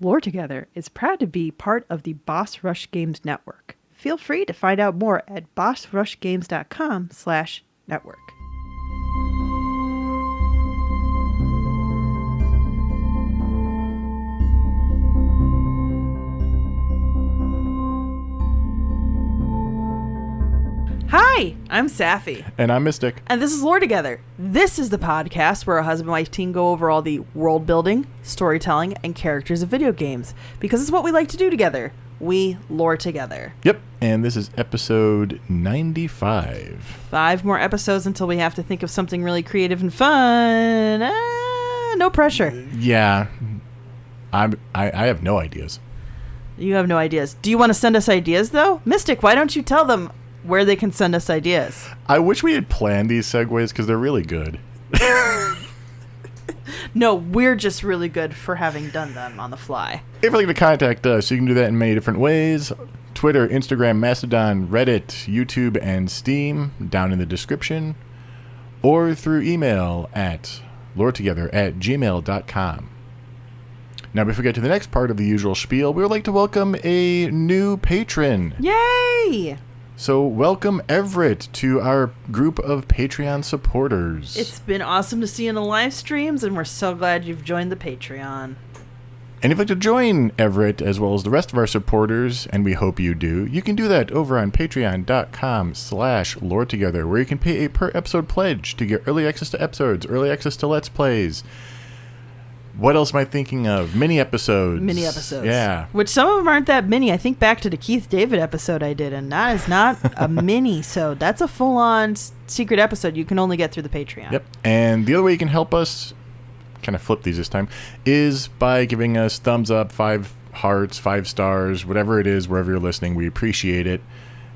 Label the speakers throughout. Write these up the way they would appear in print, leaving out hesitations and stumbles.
Speaker 1: Lore Together is proud to be part of the Boss Rush Games Network. Feel free to find out more at bossrushgames.com/network. Hi, I'm Safi.
Speaker 2: And I'm Mystic.
Speaker 1: And this is Lore Together. This is the podcast where a husband and wife team go over all the world building, storytelling, and characters of video games. Because it's what we like to do together. We lore together.
Speaker 2: Yep. And this is episode 95.
Speaker 1: 5 more episodes until we have to think of something really creative and fun. No pressure.
Speaker 2: Yeah. I have no ideas.
Speaker 1: You have no ideas. Do you want to send us ideas, though? Mystic, why don't you tell them where they can send us ideas?
Speaker 2: I wish we had planned these segues because they're really good.
Speaker 1: No, we're just really good for having done them on the fly.
Speaker 2: If you'd like to contact us, you can do that in many different ways. Twitter, Instagram, Mastodon, Reddit, YouTube, and Steam, down in the description. Or through email at loretogether@gmail.com. Now, before we get to the next part of the usual spiel, we would like to welcome a new patron.
Speaker 1: Yay!
Speaker 2: So welcome Everett to our group of Patreon supporters.
Speaker 1: It's been awesome to see you in the live streams, and we're so glad you've joined the Patreon.
Speaker 2: And if you'd like to join Everett as well as the rest of our supporters, and we hope you do, you can do that over on patreon.com/loretogether, where you can pay a per episode pledge to get early access to episodes, early access to Let's Plays. What else am I thinking of? Mini episodes.
Speaker 1: Mini episodes.
Speaker 2: Yeah.
Speaker 1: Which some of them aren't that mini. I think back to the Keith David episode I did, and that is not a mini, so that's a full-on secret episode you can only get through the Patreon.
Speaker 2: Yep. And the other way you can help us, kind of flip these this time, is by giving us thumbs up, 5 hearts, 5 stars, whatever it is, wherever you're listening. We appreciate it.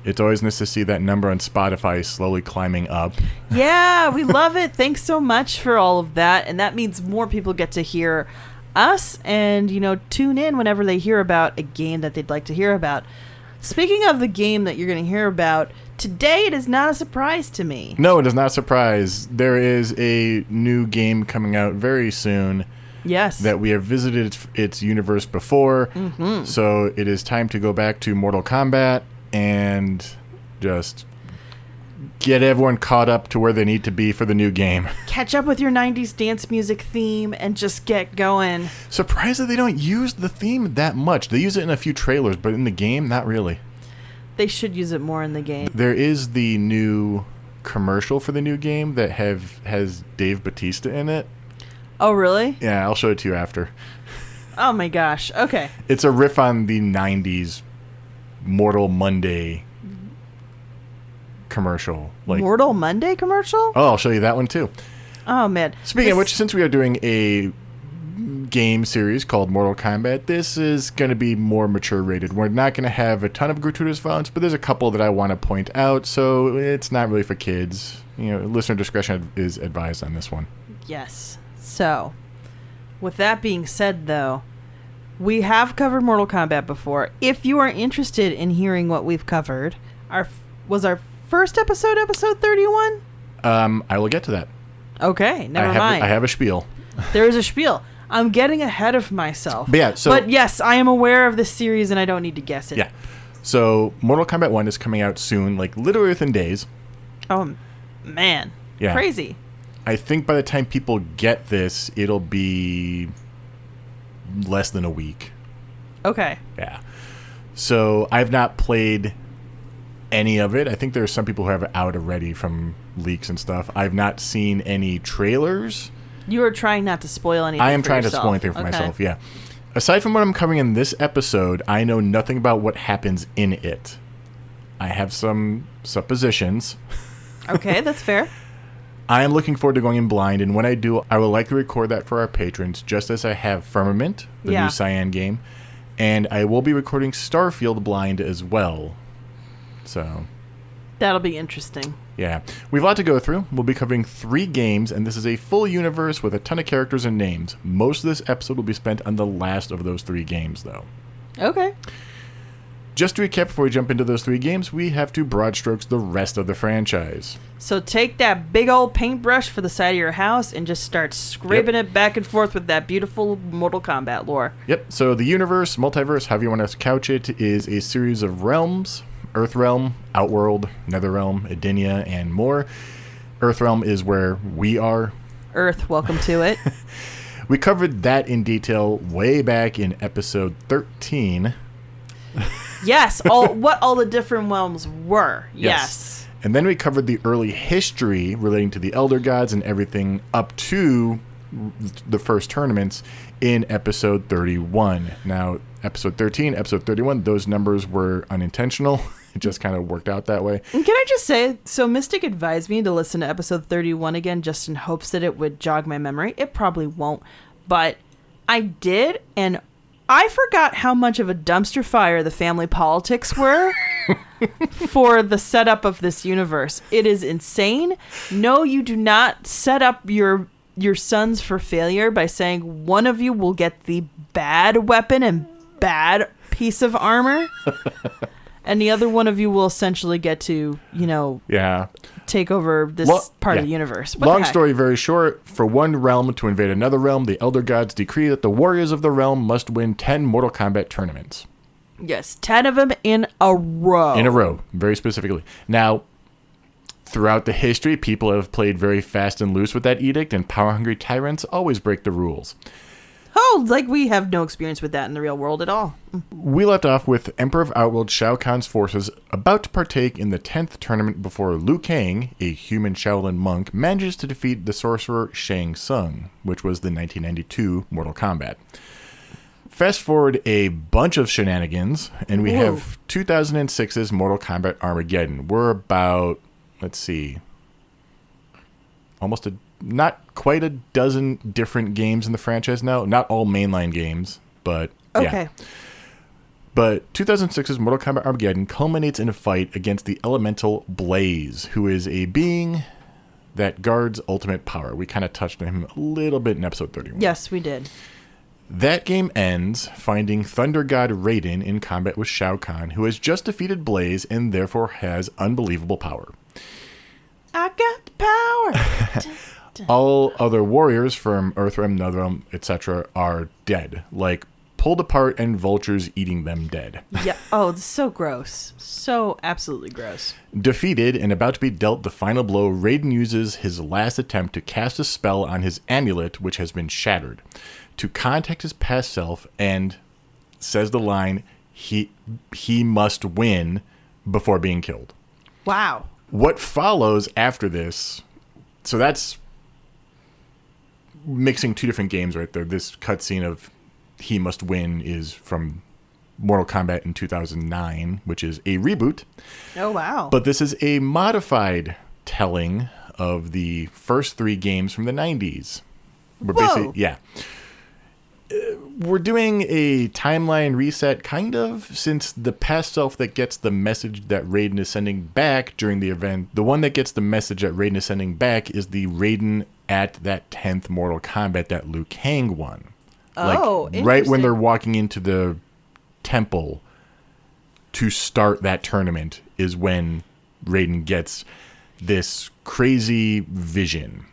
Speaker 2: It's always nice to see that number on Spotify slowly climbing up.
Speaker 1: Yeah, we love it. Thanks so much for all of that. And that means more people get to hear us and, tune in whenever they hear about a game that they'd like to hear about. Speaking of the game that you're going to hear about, today it is not a surprise to me.
Speaker 2: No, it is not a surprise. There is a new game coming out very soon.
Speaker 1: Yes.
Speaker 2: That we have visited its universe before.
Speaker 1: Mm-hmm.
Speaker 2: So it is time to go back to Mortal Kombat and just get everyone caught up to where they need to be for the new game.
Speaker 1: Catch up with your 90s dance music theme and just get going.
Speaker 2: Surprised that they don't use the theme that much. They use it in a few trailers, but in the game, not really.
Speaker 1: They should use it more in the game.
Speaker 2: There is the new commercial for the new game that has Dave Bautista in it.
Speaker 1: Oh, really?
Speaker 2: Yeah, I'll show it to you after.
Speaker 1: Oh, my gosh. Okay.
Speaker 2: It's a riff on the 90s Mortal Monday commercial.
Speaker 1: Mortal Monday commercial?
Speaker 2: Oh, I'll show you that one too.
Speaker 1: Oh, man.
Speaker 2: Speaking of which, since we are doing a game series called Mortal Kombat, this is going to be more mature rated. We're not going to have a ton of gratuitous violence, but there's a couple that I want to point out, so it's not really for kids. Listener discretion is advised on this one.
Speaker 1: Yes. So, with that being said, though, we have covered Mortal Kombat before. If you are interested in hearing what we've covered, was our first episode 31?
Speaker 2: I will get to that.
Speaker 1: Okay, never mind.
Speaker 2: I have a spiel.
Speaker 1: There is a spiel. I'm getting ahead of myself.
Speaker 2: But
Speaker 1: yes, I am aware of this series and I don't need to guess it.
Speaker 2: Yeah. So, Mortal Kombat 1 is coming out soon, literally within days.
Speaker 1: Oh, man.
Speaker 2: Yeah.
Speaker 1: Crazy.
Speaker 2: I think by the time people get this, it'll be less than a week.
Speaker 1: Okay.
Speaker 2: Yeah. So I've not played any of it. I think there are some people who have it out already from leaks and stuff. I've not seen any trailers.
Speaker 1: You are trying not to spoil anything.
Speaker 2: I am trying
Speaker 1: yourself.
Speaker 2: to spoil anything for myself, yeah. Aside from what I'm covering in this episode, I know nothing about what happens in it. I have some suppositions.
Speaker 1: Okay, that's fair.
Speaker 2: I am looking forward to going in blind, and when I do, I will likely record that for our patrons, just as I have Firmament, the new Cyan game, and I will be recording Starfield blind as well. So
Speaker 1: that'll be interesting.
Speaker 2: Yeah. We have a lot to go through. We'll be covering 3 games, and this is a full universe with a ton of characters and names. Most of this episode will be spent on the last of those 3 games, though.
Speaker 1: Okay.
Speaker 2: Just to recap, before we jump into those 3 games, we have to broad strokes the rest of the franchise.
Speaker 1: So take that big old paintbrush for the side of your house and just start scraping it back and forth with that beautiful Mortal Kombat lore.
Speaker 2: Yep, so the universe, multiverse, however you want to couch it, is a series of realms: Earthrealm, Outworld, Netherrealm, Edenia, and more. Earthrealm is where we are.
Speaker 1: Earth, welcome to it.
Speaker 2: We covered that in detail way back in episode 13.
Speaker 1: Yes, what all the different realms were. Yes.
Speaker 2: And then we covered the early history relating to the Elder Gods and everything up to the first tournaments in episode 31. Now, episode 13, episode 31, those numbers were unintentional. It just kind of worked out that way.
Speaker 1: And can I just say, so Mystic advised me to listen to episode 31 again just in hopes that it would jog my memory. It probably won't, but I did, and I forgot how much of a dumpster fire the family politics were for the setup of this universe. It is insane. No, you do not set up your sons for failure by saying one of you will get the bad weapon and bad piece of armor. And the other one of you will essentially get to, take over this part of the universe.
Speaker 2: Long story very short, for one realm to invade another realm, the Elder Gods decree that the warriors of the realm must win 10 Mortal Kombat tournaments.
Speaker 1: Yes, 10 of them in a row.
Speaker 2: In a row, very specifically. Now, throughout the history, people have played very fast and loose with that edict, and power-hungry tyrants always break the rules.
Speaker 1: Oh, like we have no experience with that in the real world at all.
Speaker 2: We left off with Emperor of Outworld Shao Kahn's forces about to partake in the 10th tournament before Liu Kang, a human Shaolin monk, manages to defeat the sorcerer Shang Tsung, which was the 1992 Mortal Kombat. Fast forward a bunch of shenanigans, and we have 2006's Mortal Kombat Armageddon. We're about, not quite a dozen different games in the franchise now. Not all mainline games, but yeah.
Speaker 1: Okay.
Speaker 2: But 2006's Mortal Kombat Armageddon culminates in a fight against the elemental Blaze, who is a being that guards ultimate power. We kind of touched on him a little bit in episode 31.
Speaker 1: Yes, we did.
Speaker 2: That game ends finding Thunder God Raiden in combat with Shao Kahn, who has just defeated Blaze and therefore has unbelievable power.
Speaker 1: I got the power.
Speaker 2: All other warriors from Earthrealm, Netherrealm, etc. are dead. Like, pulled apart and vultures eating them dead.
Speaker 1: Yeah. Oh, it's so gross. So absolutely gross.
Speaker 2: Defeated and about to be dealt the final blow, Raiden uses his last attempt to cast a spell on his amulet, which has been shattered, to contact his past self and says the line, he must win before being killed.
Speaker 1: Wow.
Speaker 2: What follows after this, so that's mixing two different games right there. This cutscene of he must win is from Mortal Kombat in 2009, which is a reboot.
Speaker 1: Oh, wow.
Speaker 2: But this is a modified telling of the first 3 games from the 90s.
Speaker 1: Whoa.
Speaker 2: We're doing a timeline reset, kind of, since the past self that gets the message that Raiden is sending back during the event, the one that gets the message that Raiden is sending back is the Raiden at that 10th Mortal Kombat that Liu Kang won.
Speaker 1: Oh,
Speaker 2: like, right when they're walking into the temple to start that tournament is when Raiden gets this crazy vision.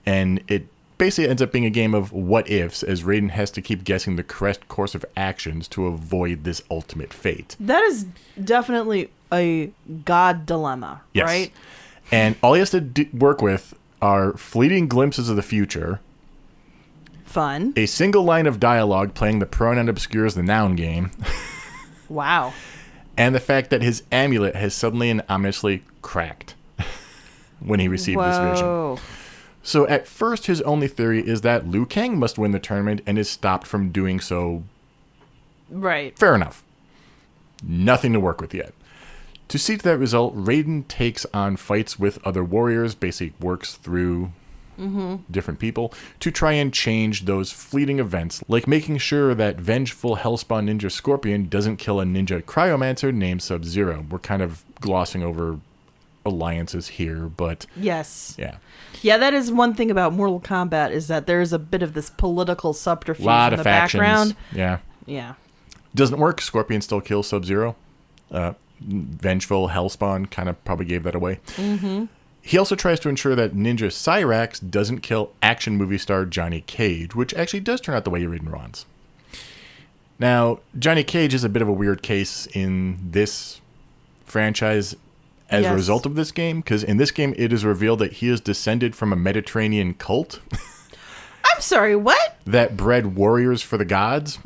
Speaker 2: And it basically ends up being a game of what ifs, as Raiden has to keep guessing the correct course of actions to avoid this ultimate fate.
Speaker 1: That is definitely a god dilemma,
Speaker 2: yes.
Speaker 1: Right?
Speaker 2: And all he has to work with are fleeting glimpses of the future.
Speaker 1: Fun.
Speaker 2: A single line of dialogue playing the pronoun obscures the noun game.
Speaker 1: Wow.
Speaker 2: And the fact that his amulet has suddenly and ominously cracked when he received this vision. So at first, his only theory is that Liu Kang must win the tournament and is stopped from doing so.
Speaker 1: Right.
Speaker 2: Fair enough. Nothing to work with yet. To see to that result, Raiden takes on fights with other warriors, basically works through different people, to try and change those fleeting events, like making sure that vengeful Hellspawn Ninja Scorpion doesn't kill a ninja cryomancer named Sub-Zero. We're kind of glossing over alliances here, but
Speaker 1: yes,
Speaker 2: yeah,
Speaker 1: that is one thing about Mortal Kombat, is that there is a bit of this political subterfuge
Speaker 2: lot
Speaker 1: in
Speaker 2: of
Speaker 1: the
Speaker 2: factions.
Speaker 1: background.
Speaker 2: Yeah
Speaker 1: Doesn't
Speaker 2: work. Scorpion still kills Sub-Zero. Vengeful Hellspawn kind of probably gave that away. Mm-hmm. He also tries to ensure that Ninja Cyrax doesn't kill action movie star Johnny Cage, which actually does turn out the way Raiden wants. Now, Johnny Cage is a bit of a weird case in this franchise as a result of this game, because in this game it is revealed that he is descended from a Mediterranean cult.
Speaker 1: I'm sorry, what?
Speaker 2: That bred warriors for the gods.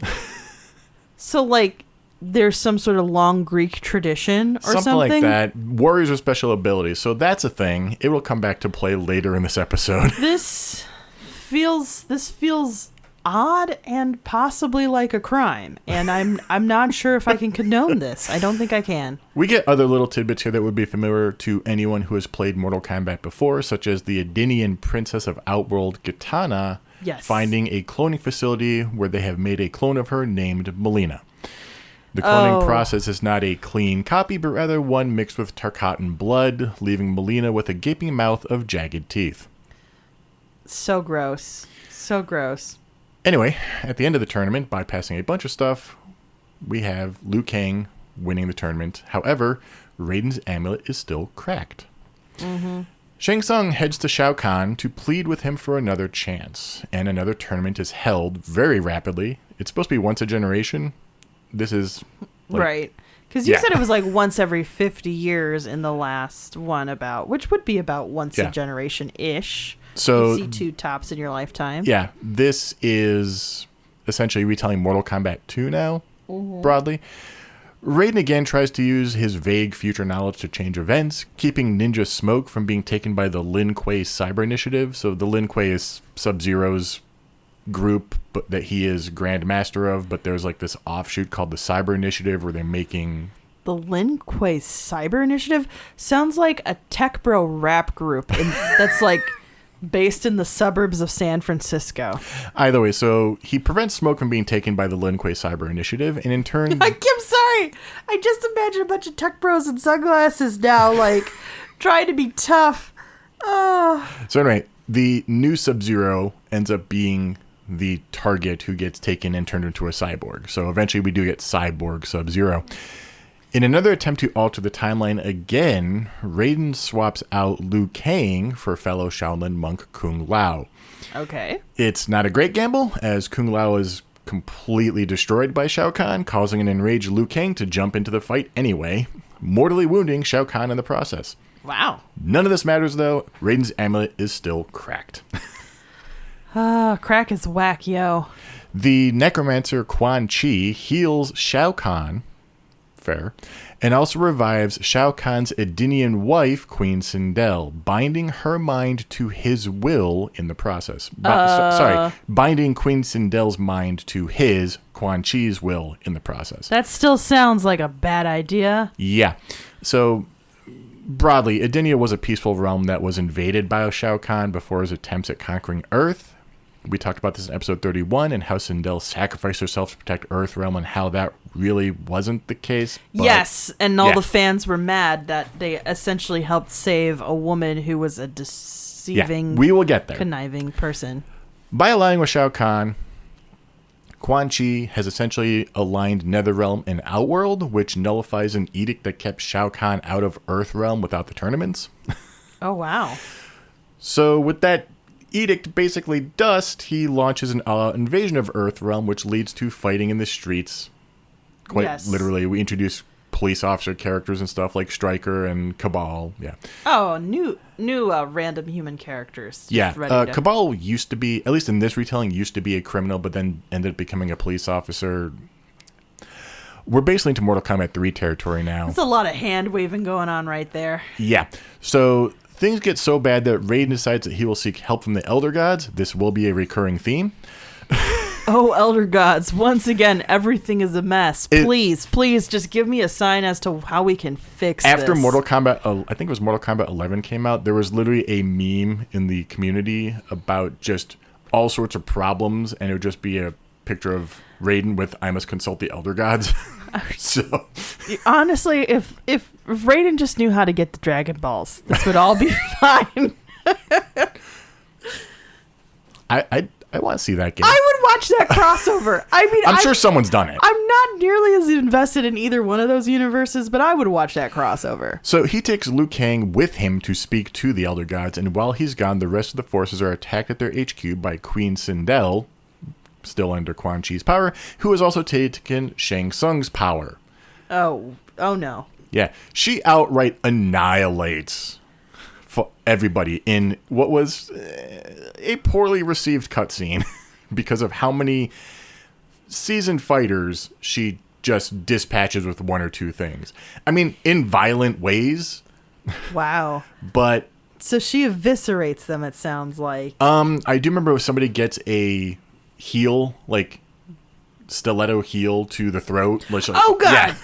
Speaker 1: So, like, there's some sort of long Greek tradition or something?
Speaker 2: Something like that. Warriors with special abilities. So that's a thing. It will come back to play later in this episode.
Speaker 1: This feels odd and possibly like a crime. And I'm not sure if I can condone this. I don't think I can.
Speaker 2: We get other little tidbits here that would be familiar to anyone who has played Mortal Kombat before, such as the Edenian princess of Outworld, Kitana, finding a cloning facility where they have made a clone of her named Melina. The cloning process is not a clean copy, but rather one mixed with Tarkatan blood, leaving Melina with a gaping mouth of jagged teeth.
Speaker 1: So gross. So gross.
Speaker 2: Anyway, at the end of the tournament, bypassing a bunch of stuff, we have Liu Kang winning the tournament. However, Raiden's amulet is still cracked. Mm-hmm. Shang Tsung heads to Shao Kahn to plead with him for another chance, and another tournament is held very rapidly. It's supposed to be once a generation. This is
Speaker 1: right, because you said it was like once every 50 years in the last one, which would be about once a generation ish.
Speaker 2: So
Speaker 1: you see 2 tops in your lifetime.
Speaker 2: Yeah, this is essentially retelling Mortal Kombat 2 now, broadly. Raiden again tries to use his vague future knowledge to change events, keeping Ninja Smoke from being taken by the Lin Kuei Cyber Initiative. So the Lin Kuei is Sub-Zero's group but that he is Grand Master of, but there's like this offshoot called the Cyber Initiative where they're making...
Speaker 1: The Lin Kuei Cyber Initiative sounds like a tech bro rap group that's like based in the suburbs of San Francisco.
Speaker 2: Either way, so he prevents Smoke from being taken by the Lin Kuei Cyber Initiative, and in turn...
Speaker 1: I'm sorry! I just imagine a bunch of tech bros in sunglasses now, like, trying to be tough. Oh.
Speaker 2: So anyway, the new Sub-Zero ends up being the target who gets taken and turned into a cyborg. So eventually we do get Cyborg Sub-Zero. In another attempt to alter the timeline again, Raiden swaps out Liu Kang for fellow Shaolin monk Kung Lao.
Speaker 1: Okay.
Speaker 2: It's not a great gamble, as Kung Lao is completely destroyed by Shao Kahn, causing an enraged Liu Kang to jump into the fight anyway, mortally wounding Shao Kahn in the process.
Speaker 1: Wow.
Speaker 2: None of this matters, though. Raiden's amulet is still cracked.
Speaker 1: Crack is whack, yo.
Speaker 2: The necromancer Quan Chi heals Shao Kahn, fair, and also revives Shao Kahn's Edenian wife, Queen Sindel, binding her mind to his will in the process. Binding Queen Sindel's mind to his, Quan Chi's, will in the process.
Speaker 1: That still sounds like a bad idea.
Speaker 2: Yeah. So... broadly, Edenia was a peaceful realm that was invaded by Shao Kahn before his attempts at conquering Earth. We talked about this in episode 31 and how Sindel sacrificed herself to protect Earth Realm and how that really wasn't the case. But,
Speaker 1: yes, and all the fans were mad that they essentially helped save a woman who was a deceiving,
Speaker 2: we will get there.
Speaker 1: Conniving person.
Speaker 2: By aligning with Shao Kahn, Quan Chi has essentially aligned Netherrealm and Outworld, which nullifies an edict that kept Shao Kahn out of Earthrealm without the tournaments.
Speaker 1: Oh, wow.
Speaker 2: So with that edict basically dust, he launches an invasion of Earthrealm, which leads to fighting in the streets. Quite literally, we introduce police officer characters and stuff like Stryker and Cabal. Yeah.
Speaker 1: Oh, new random human characters.
Speaker 2: Yeah. Cabal used to be, at least in this retelling, used to be a criminal, but then ended up becoming a police officer. We're basically into Mortal Kombat 3 territory now.
Speaker 1: There's a lot of hand waving going on right there.
Speaker 2: Yeah. So things get so bad that Raiden decides that he will seek help from the Elder Gods. This will be a recurring theme.
Speaker 1: Oh, Elder Gods. Once again, everything is a mess. Please just give me a sign as to how we can fix this.
Speaker 2: After Mortal Kombat, I think it was Mortal Kombat 11 came out, there was literally a meme in the community about just all sorts of problems, and it would just be a picture of Raiden with "I must consult the Elder Gods." So
Speaker 1: honestly, if Raiden just knew how to get the Dragon Balls, this would all be fine.
Speaker 2: I want to see that game.
Speaker 1: I would watch that crossover. I mean,
Speaker 2: I'm sure someone's done it.
Speaker 1: I'm not nearly as invested in either one of those universes, but I would watch that crossover.
Speaker 2: So he takes Liu Kang with him to speak to the Elder Gods, and while he's gone, the rest of the forces are attacked at their HQ by Queen Sindel, still under Quan Chi's power, who has also taken Shang Tsung's power.
Speaker 1: Oh no.
Speaker 2: Yeah, she outright annihilates everybody in what was a poorly received cutscene because of how many seasoned fighters she just dispatches with one or two things. I mean, in violent ways.
Speaker 1: Wow.
Speaker 2: But
Speaker 1: so she eviscerates them, it sounds like.
Speaker 2: I do remember when somebody gets a heel, like stiletto heel to the throat.
Speaker 1: Oh God.
Speaker 2: Yeah.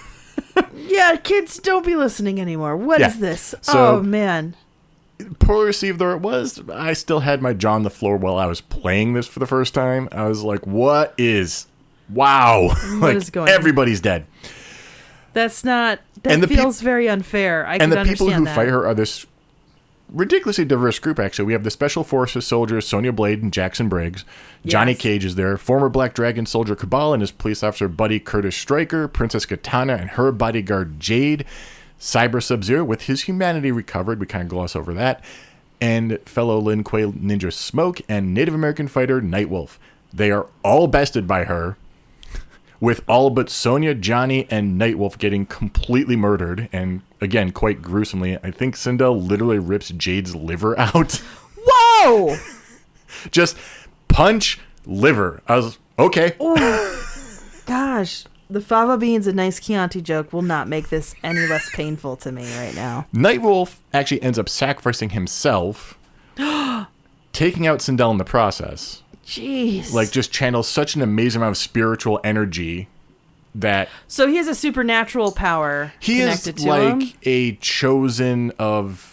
Speaker 1: Yeah, kids, don't be listening anymore. What is this?
Speaker 2: So,
Speaker 1: oh man.
Speaker 2: Poorly received though it was, I still had my jaw on the floor while I was playing this for the first time. I was like, what is... Wow.
Speaker 1: What is going
Speaker 2: everybody's dead.
Speaker 1: That's not... That feels very unfair.
Speaker 2: And the people who fight her are this ridiculously diverse group, actually. We have the Special Forces soldiers, Sonya Blade and Jackson Briggs. Johnny Cage is there. Former Black Dragon soldier Cabal and his police officer buddy Curtis Stryker. Princess Katana and her bodyguard Jade. Cyber Sub-Zero with his humanity recovered. We kind of gloss over that. And fellow Lin Kuei ninja Smoke and Native American fighter Nightwolf. They are all bested by her, with all but Sonya, Johnny, and Nightwolf getting completely murdered. And again, quite gruesomely, I think Sindel literally rips Jade's liver out.
Speaker 1: Whoa!
Speaker 2: Just punch liver. I was, okay.
Speaker 1: Oh, gosh. The fava beans and nice Chianti joke will not make this any less painful to me right now.
Speaker 2: Nightwolf actually ends up sacrificing himself, taking out Sindel in the process.
Speaker 1: Jeez.
Speaker 2: Like, just channels such an amazing amount of spiritual energy that...
Speaker 1: So he has a supernatural power connected to him?
Speaker 2: He is like a chosen of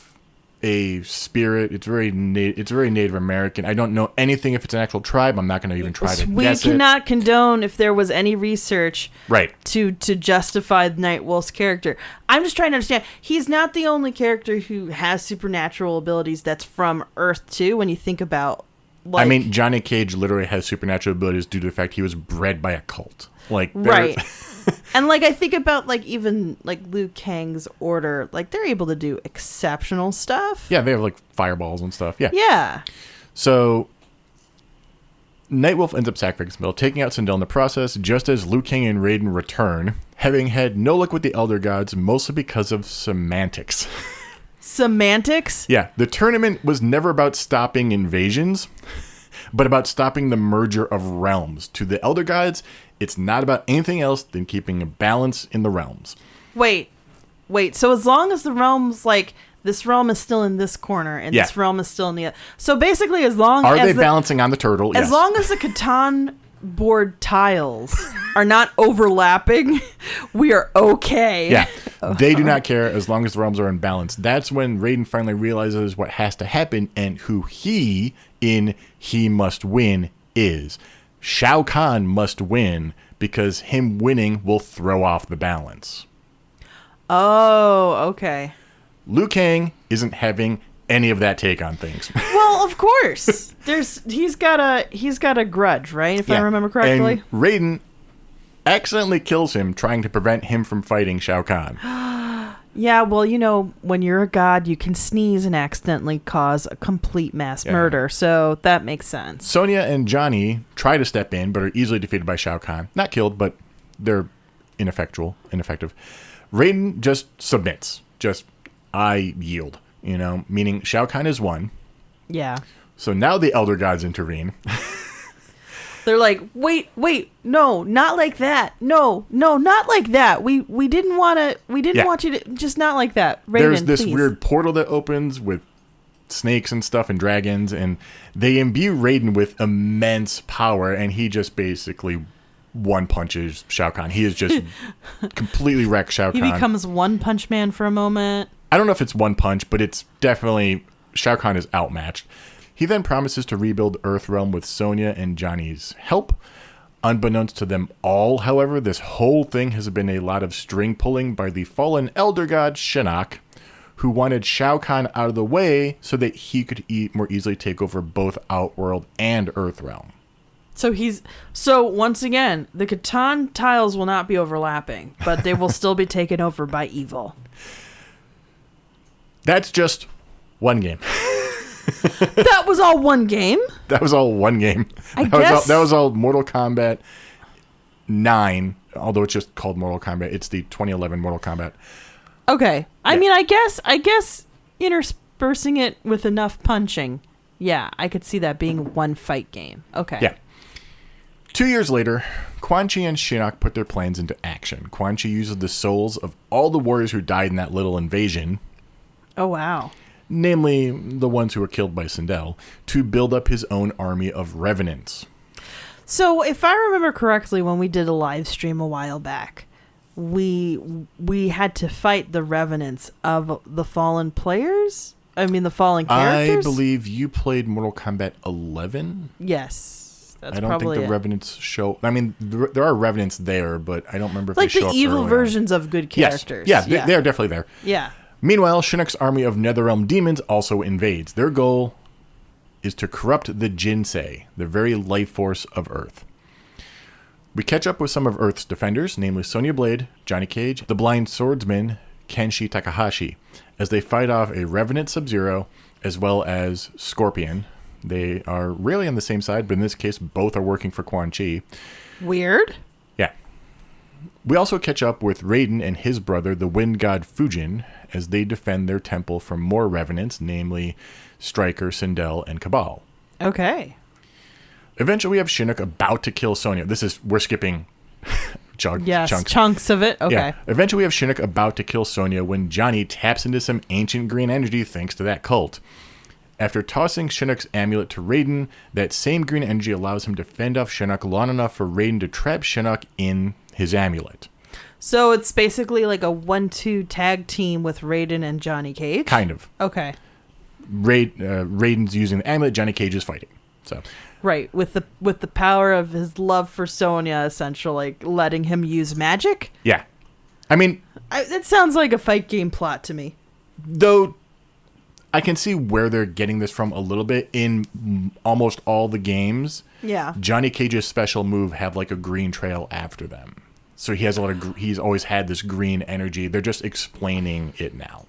Speaker 2: a spirit. It's very Native American. I don't know anything if it's an actual tribe. I'm not going to even try to guess it.
Speaker 1: We cannot condone if there was any research
Speaker 2: right.
Speaker 1: to justify Nightwolf's character. I'm just trying to understand. He's not the only character who has supernatural abilities that's from Earth, too, when you think about...
Speaker 2: I mean, Johnny Cage literally has supernatural abilities due to the fact he was bred by a cult. Like,
Speaker 1: right. And, like, I think about, like, even, like, Liu Kang's order. Like, they're able to do exceptional stuff.
Speaker 2: Yeah, they have, like, fireballs and stuff. Yeah.
Speaker 1: Yeah.
Speaker 2: So, Nightwolf ends up sacrificing himself, taking out Sindel in the process, just as Liu Kang and Raiden return, having had no luck with the Elder Gods, mostly because of semantics.
Speaker 1: Semantics?
Speaker 2: Yeah, the tournament was never about stopping invasions, but about stopping the merger of realms. To the Elder Gods, it's not about anything else than keeping a balance in the realms.
Speaker 1: Wait. So as long as the realms, like, this realm is still in this corner, and this realm is still in the other. So basically, as long as...
Speaker 2: Are they balancing on the turtle?
Speaker 1: As long as the Catan board tiles are not overlapping, we are okay.
Speaker 2: Yeah, they do not care as long as the realms are in balance. That's when Raiden finally realizes what has to happen and who he must win is. Shao Kahn must win because him winning will throw off the balance.
Speaker 1: Oh, okay.
Speaker 2: Liu Kang isn't having any of that take on things.
Speaker 1: Well, of course. He's got a grudge, right? If I remember correctly.
Speaker 2: And Raiden accidentally kills him, trying to prevent him from fighting Shao Kahn.
Speaker 1: Yeah, well, you know, when you're a god, you can sneeze and accidentally cause a complete mass murder, so that makes sense.
Speaker 2: Sonya and Johnny try to step in, but are easily defeated by Shao Kahn. Not killed, but they're ineffective. Raiden just submits. I yield, meaning Shao Kahn is won.
Speaker 1: Yeah.
Speaker 2: So now the Elder Gods intervene.
Speaker 1: They're like, wait, no, not like that. No, not like that. We didn't want you to, just not like that. Raiden,
Speaker 2: there's this
Speaker 1: please.
Speaker 2: weird portal that opens with snakes and stuff and dragons, and they imbue Raiden with immense power, and he just basically one punches Shao Kahn. He is just completely wrecked Shao Kahn.
Speaker 1: He becomes One Punch Man for a moment.
Speaker 2: I don't know if it's one punch, but it's definitely Shao Kahn is outmatched. He then promises to rebuild Earthrealm with Sonya and Johnny's help. Unbeknownst to them all, however, this whole thing has been a lot of string pulling by the fallen Elder God Shinnok, who wanted Shao Kahn out of the way so that he could more easily take over both Outworld and Earthrealm.
Speaker 1: So once again, the Catan tiles will not be overlapping, but they will still be taken over by evil.
Speaker 2: That's just one game.
Speaker 1: That was all one game?
Speaker 2: That was all one game.
Speaker 1: I guess.
Speaker 2: That was all Mortal Kombat 9, although it's just called Mortal Kombat. It's the 2011 Mortal Kombat.
Speaker 1: Okay. I mean, I guess interspersing it with enough punching. Yeah, I could see that being one fight game. Okay.
Speaker 2: Yeah. 2 years later, Quan Chi and Shinnok put their plans into action. Quan Chi uses the souls of all the warriors who died in that little invasion,
Speaker 1: Oh, wow.
Speaker 2: namely the ones who were killed by Sindel, to build up his own army of revenants.
Speaker 1: So, if I remember correctly, when we did a live stream a while back, we had to fight the revenants of the fallen players? I mean, the fallen characters?
Speaker 2: I believe you played Mortal Kombat 11.
Speaker 1: Yes. That's
Speaker 2: I don't
Speaker 1: probably
Speaker 2: think the revenants show. I mean, there are revenants there, but I don't remember if
Speaker 1: like
Speaker 2: they show
Speaker 1: the
Speaker 2: up
Speaker 1: evil
Speaker 2: early
Speaker 1: versions of good characters.
Speaker 2: Yes. Yeah, they're definitely there.
Speaker 1: Yeah.
Speaker 2: Meanwhile, Shinnok's army of Netherrealm demons also invades. Their goal is to corrupt the Jinsei, the very life force of Earth. We catch up with some of Earth's defenders, namely Sonya Blade, Johnny Cage, the blind swordsman Kenshi Takahashi, as they fight off a Revenant Sub-Zero as well as Scorpion. They are really on the same side, but in this case, both are working for Quan Chi.
Speaker 1: Weird.
Speaker 2: Yeah. We also catch up with Raiden and his brother, the Wind God Fujin, as they defend their temple from more Revenants, namely Stryker, Sindel, and Cabal.
Speaker 1: Okay.
Speaker 2: Eventually, we have Shinnok about to kill Sonya. We're skipping
Speaker 1: chunks of it. Okay.
Speaker 2: Yeah. Eventually, we have Shinnok about to kill Sonya when Johnny taps into some ancient green energy thanks to that cult. After tossing Shinnok's amulet to Raiden, that same green energy allows him to fend off Shinnok long enough for Raiden to trap Shinnok in his amulet.
Speaker 1: So it's basically like a 1-2 tag team with Raiden and Johnny Cage?
Speaker 2: Kind of.
Speaker 1: Okay.
Speaker 2: Raiden's using the amulet, Johnny Cage is fighting. So.
Speaker 1: Right, with the power of his love for Sonya, essentially, like letting him use magic?
Speaker 2: Yeah. I mean...
Speaker 1: it sounds like a fight game plot to me.
Speaker 2: Though... I can see where they're getting this from a little bit. In almost all the games,
Speaker 1: yeah,
Speaker 2: Johnny Cage's special move have like a green trail after them. So he has a lot of he's always had this green energy. They're just explaining it now.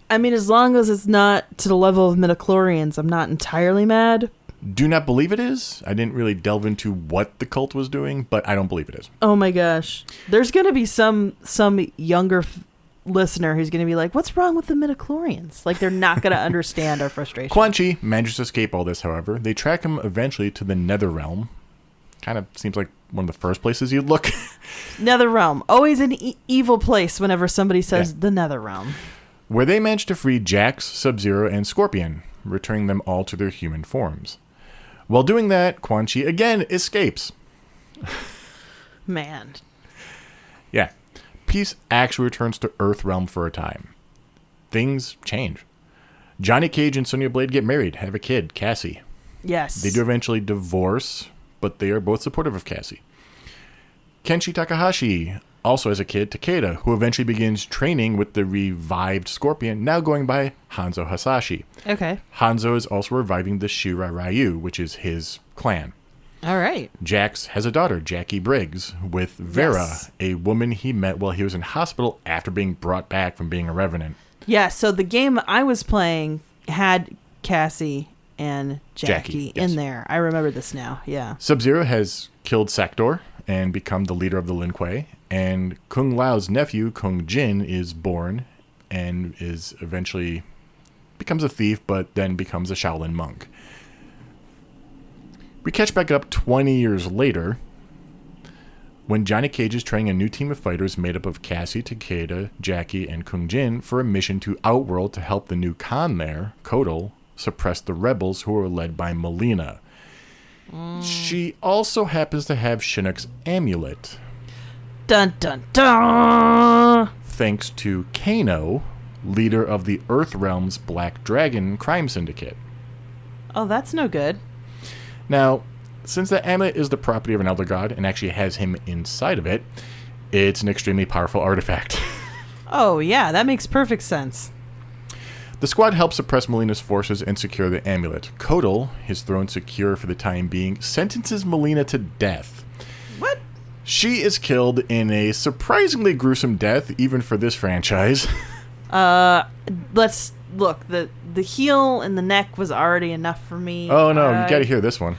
Speaker 1: I mean, as long as it's not to the level of midichlorians, I'm not entirely mad.
Speaker 2: Do not believe it is. I didn't really delve into what the cult was doing, but I don't believe it is.
Speaker 1: Oh my gosh. There's going to be some younger listener who's going to be like, what's wrong with the midichlorians? Like, they're not going to understand our frustration.
Speaker 2: Quan Chi manages to escape all this, however. They track him eventually to the Netherrealm. Kind of seems like one of the first places you'd look.
Speaker 1: Netherrealm. Always an evil place whenever somebody says the Netherrealm.
Speaker 2: Where they manage to free Jax, Sub-Zero, and Scorpion, returning them all to their human forms. While doing that, Quan Chi again escapes.
Speaker 1: Man.
Speaker 2: Yeah. Peace actually returns to Earthrealm for a time. Things change. Johnny Cage and Sonya Blade get married, have a kid, Cassie.
Speaker 1: Yes.
Speaker 2: They do eventually divorce, but they are both supportive of Cassie. Kenshi Takahashi also has a kid, Takeda, who eventually begins training with the revived Scorpion, now going by Hanzo Hasashi.
Speaker 1: Okay.
Speaker 2: Hanzo is also reviving the Shira Ryu, which is his clan.
Speaker 1: All right.
Speaker 2: Jax has a daughter, Jackie Briggs, with Vera, a woman he met while he was in hospital after being brought back from being a Revenant.
Speaker 1: Yeah, so the game I was playing had Cassie and Jackie in there. I remember this now, yeah.
Speaker 2: Sub-Zero has killed Sector and become the leader of the Lin Kuei, and Kung Lao's nephew, Kung Jin, is born and is eventually becomes a thief, but then becomes a Shaolin monk. We catch back up 20 years later when Johnny Cage is training a new team of fighters made up of Cassie, Takeda, Jackie, and Kung Jin for a mission to Outworld to help the new Khan there, Kotal, suppress the rebels who are led by Melina. She also happens to have Shinnok's amulet.
Speaker 1: Dun dun dun!
Speaker 2: Thanks to Kano, leader of the Earthrealm's Black Dragon crime syndicate.
Speaker 1: Oh, that's no good.
Speaker 2: Now, since the amulet is the property of an elder god and actually has him inside of it, it's an extremely powerful artifact.
Speaker 1: Oh, yeah, that makes perfect sense.
Speaker 2: The squad helps suppress Melina's forces and secure the amulet. Kotal, his throne secure for the time being, sentences Melina to death.
Speaker 1: What?
Speaker 2: She is killed in a surprisingly gruesome death, even for this franchise.
Speaker 1: Let's look. The heel and the neck was already enough for me.
Speaker 2: Oh, no, you gotta hear this one.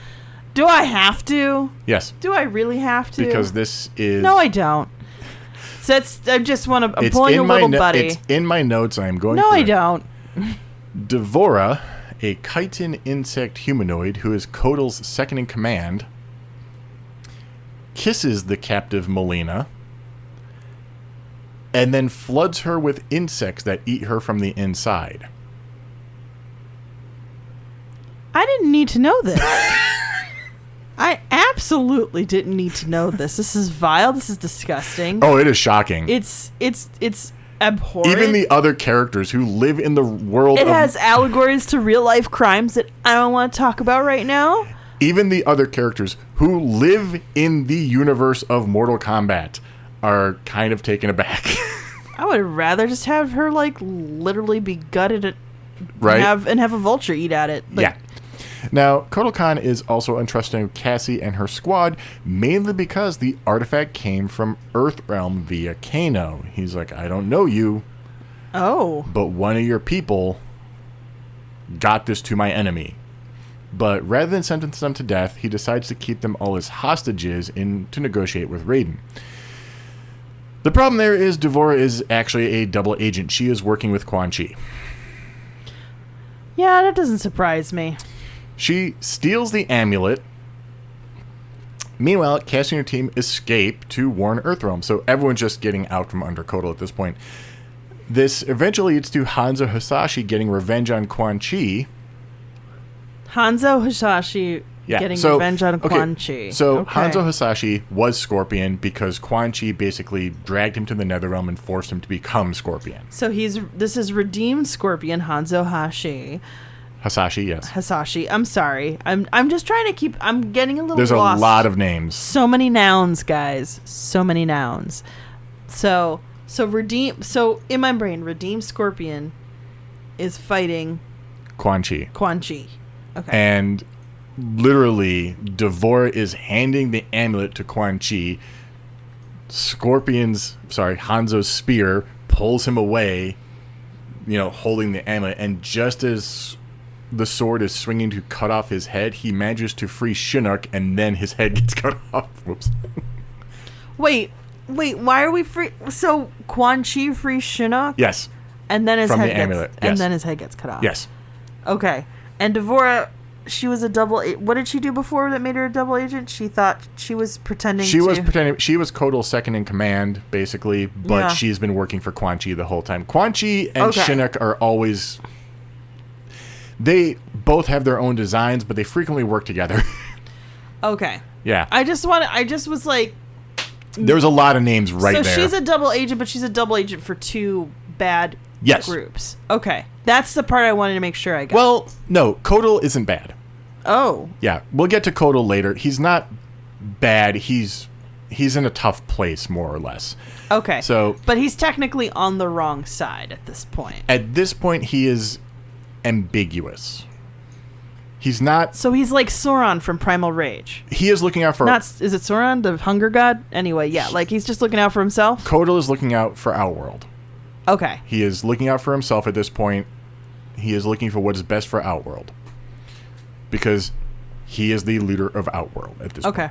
Speaker 1: Do I have to?
Speaker 2: Yes.
Speaker 1: Do I really have to?
Speaker 2: Because this is...
Speaker 1: No, I don't. So I just want to... I'm pulling a little buddy.
Speaker 2: It's in my notes. I'm going
Speaker 1: No, I don't.
Speaker 2: Devora, a chitin insect humanoid who is Kotal's second in command, kisses the captive Melina and then floods her with insects that eat her from the inside.
Speaker 1: I didn't need to know this. I absolutely didn't need to know this. This is vile. This is disgusting.
Speaker 2: Oh, it is shocking.
Speaker 1: It's abhorrent.
Speaker 2: Even the other characters who live in the world
Speaker 1: It has allegories to real life crimes that I don't want to talk about right now.
Speaker 2: Even the other characters who live in the universe of Mortal Kombat are kind of taken aback.
Speaker 1: I would rather just have her literally be gutted
Speaker 2: right?
Speaker 1: and have a vulture eat at it.
Speaker 2: Yeah. Now, Kotal Khan is also entrusting Cassie and her squad mainly because the artifact came from Earthrealm via Kano. He's like, I don't know you.
Speaker 1: Oh.
Speaker 2: But one of your people got this to my enemy. But rather than sentence them to death, he decides to keep them all as hostages to negotiate with Raiden. The problem there is Devora is actually a double agent. She is working with Quan Chi.
Speaker 1: Yeah, that doesn't surprise me.
Speaker 2: She steals the amulet. Meanwhile, Cassie and her team escape to warn Earthrealm, so everyone's just getting out from under Kotal at this point. This eventually leads to Hanzo Hasashi getting revenge on Quan Chi.
Speaker 1: Hanzo Hasashi getting revenge on Quan Chi.
Speaker 2: So Hanzo Hasashi was Scorpion because Quan Chi basically dragged him to the Netherrealm and forced him to become Scorpion.
Speaker 1: So this is redeemed Scorpion Hanzo Hasashi.
Speaker 2: Hasashi, yes.
Speaker 1: Hasashi. I'm sorry. I'm just trying to keep... I'm getting a little
Speaker 2: There's
Speaker 1: lost.
Speaker 2: a lot of names.
Speaker 1: So many nouns, guys. So many nouns. So in my brain, redeemed Scorpion is fighting
Speaker 2: Quan Chi.
Speaker 1: Okay.
Speaker 2: And literally, Devora is handing the amulet to Quan Chi. Hanzo's spear pulls him away, holding the amulet. And just as the sword is swinging to cut off his head, he manages to free Shinnok, and then his head gets cut off. Whoops.
Speaker 1: Wait, why are we free? So Quan Chi frees Shinnok?
Speaker 2: Yes.
Speaker 1: And then his
Speaker 2: From
Speaker 1: head
Speaker 2: the
Speaker 1: gets
Speaker 2: amulet.
Speaker 1: and
Speaker 2: Yes.
Speaker 1: then his head gets cut off.
Speaker 2: Yes.
Speaker 1: Okay. And Devora, she was a double. What did she do before that made her a double agent? She thought she was pretending. She was
Speaker 2: Kotal's second in command, basically, but she's been working for Quan Chi the whole time. Quan Chi and Shinnok are always. They both have their own designs, but they frequently work together.
Speaker 1: Okay.
Speaker 2: Yeah.
Speaker 1: I just was like.
Speaker 2: There's a lot of names right there.
Speaker 1: So she's a double agent, but she's a double agent for two bad groups. Okay. That's the part I wanted to make sure I got.
Speaker 2: Well, no, Kotal isn't bad.
Speaker 1: Oh.
Speaker 2: Yeah, we'll get to Kotal later. He's not bad. He's in a tough place, more or less.
Speaker 1: Okay.
Speaker 2: So,
Speaker 1: but he's technically on the wrong side at this point.
Speaker 2: At this point, he is ambiguous. He's not...
Speaker 1: So he's like Sauron from Primal Rage.
Speaker 2: He is looking out for...
Speaker 1: Is it Sauron, the hunger god? Anyway, yeah, he's just looking out for himself?
Speaker 2: Kotal is looking out for Outworld.
Speaker 1: Okay.
Speaker 2: He is looking out for himself at this point. He is looking for what is best for Outworld. Because he is the leader of Outworld at this point.
Speaker 1: Okay.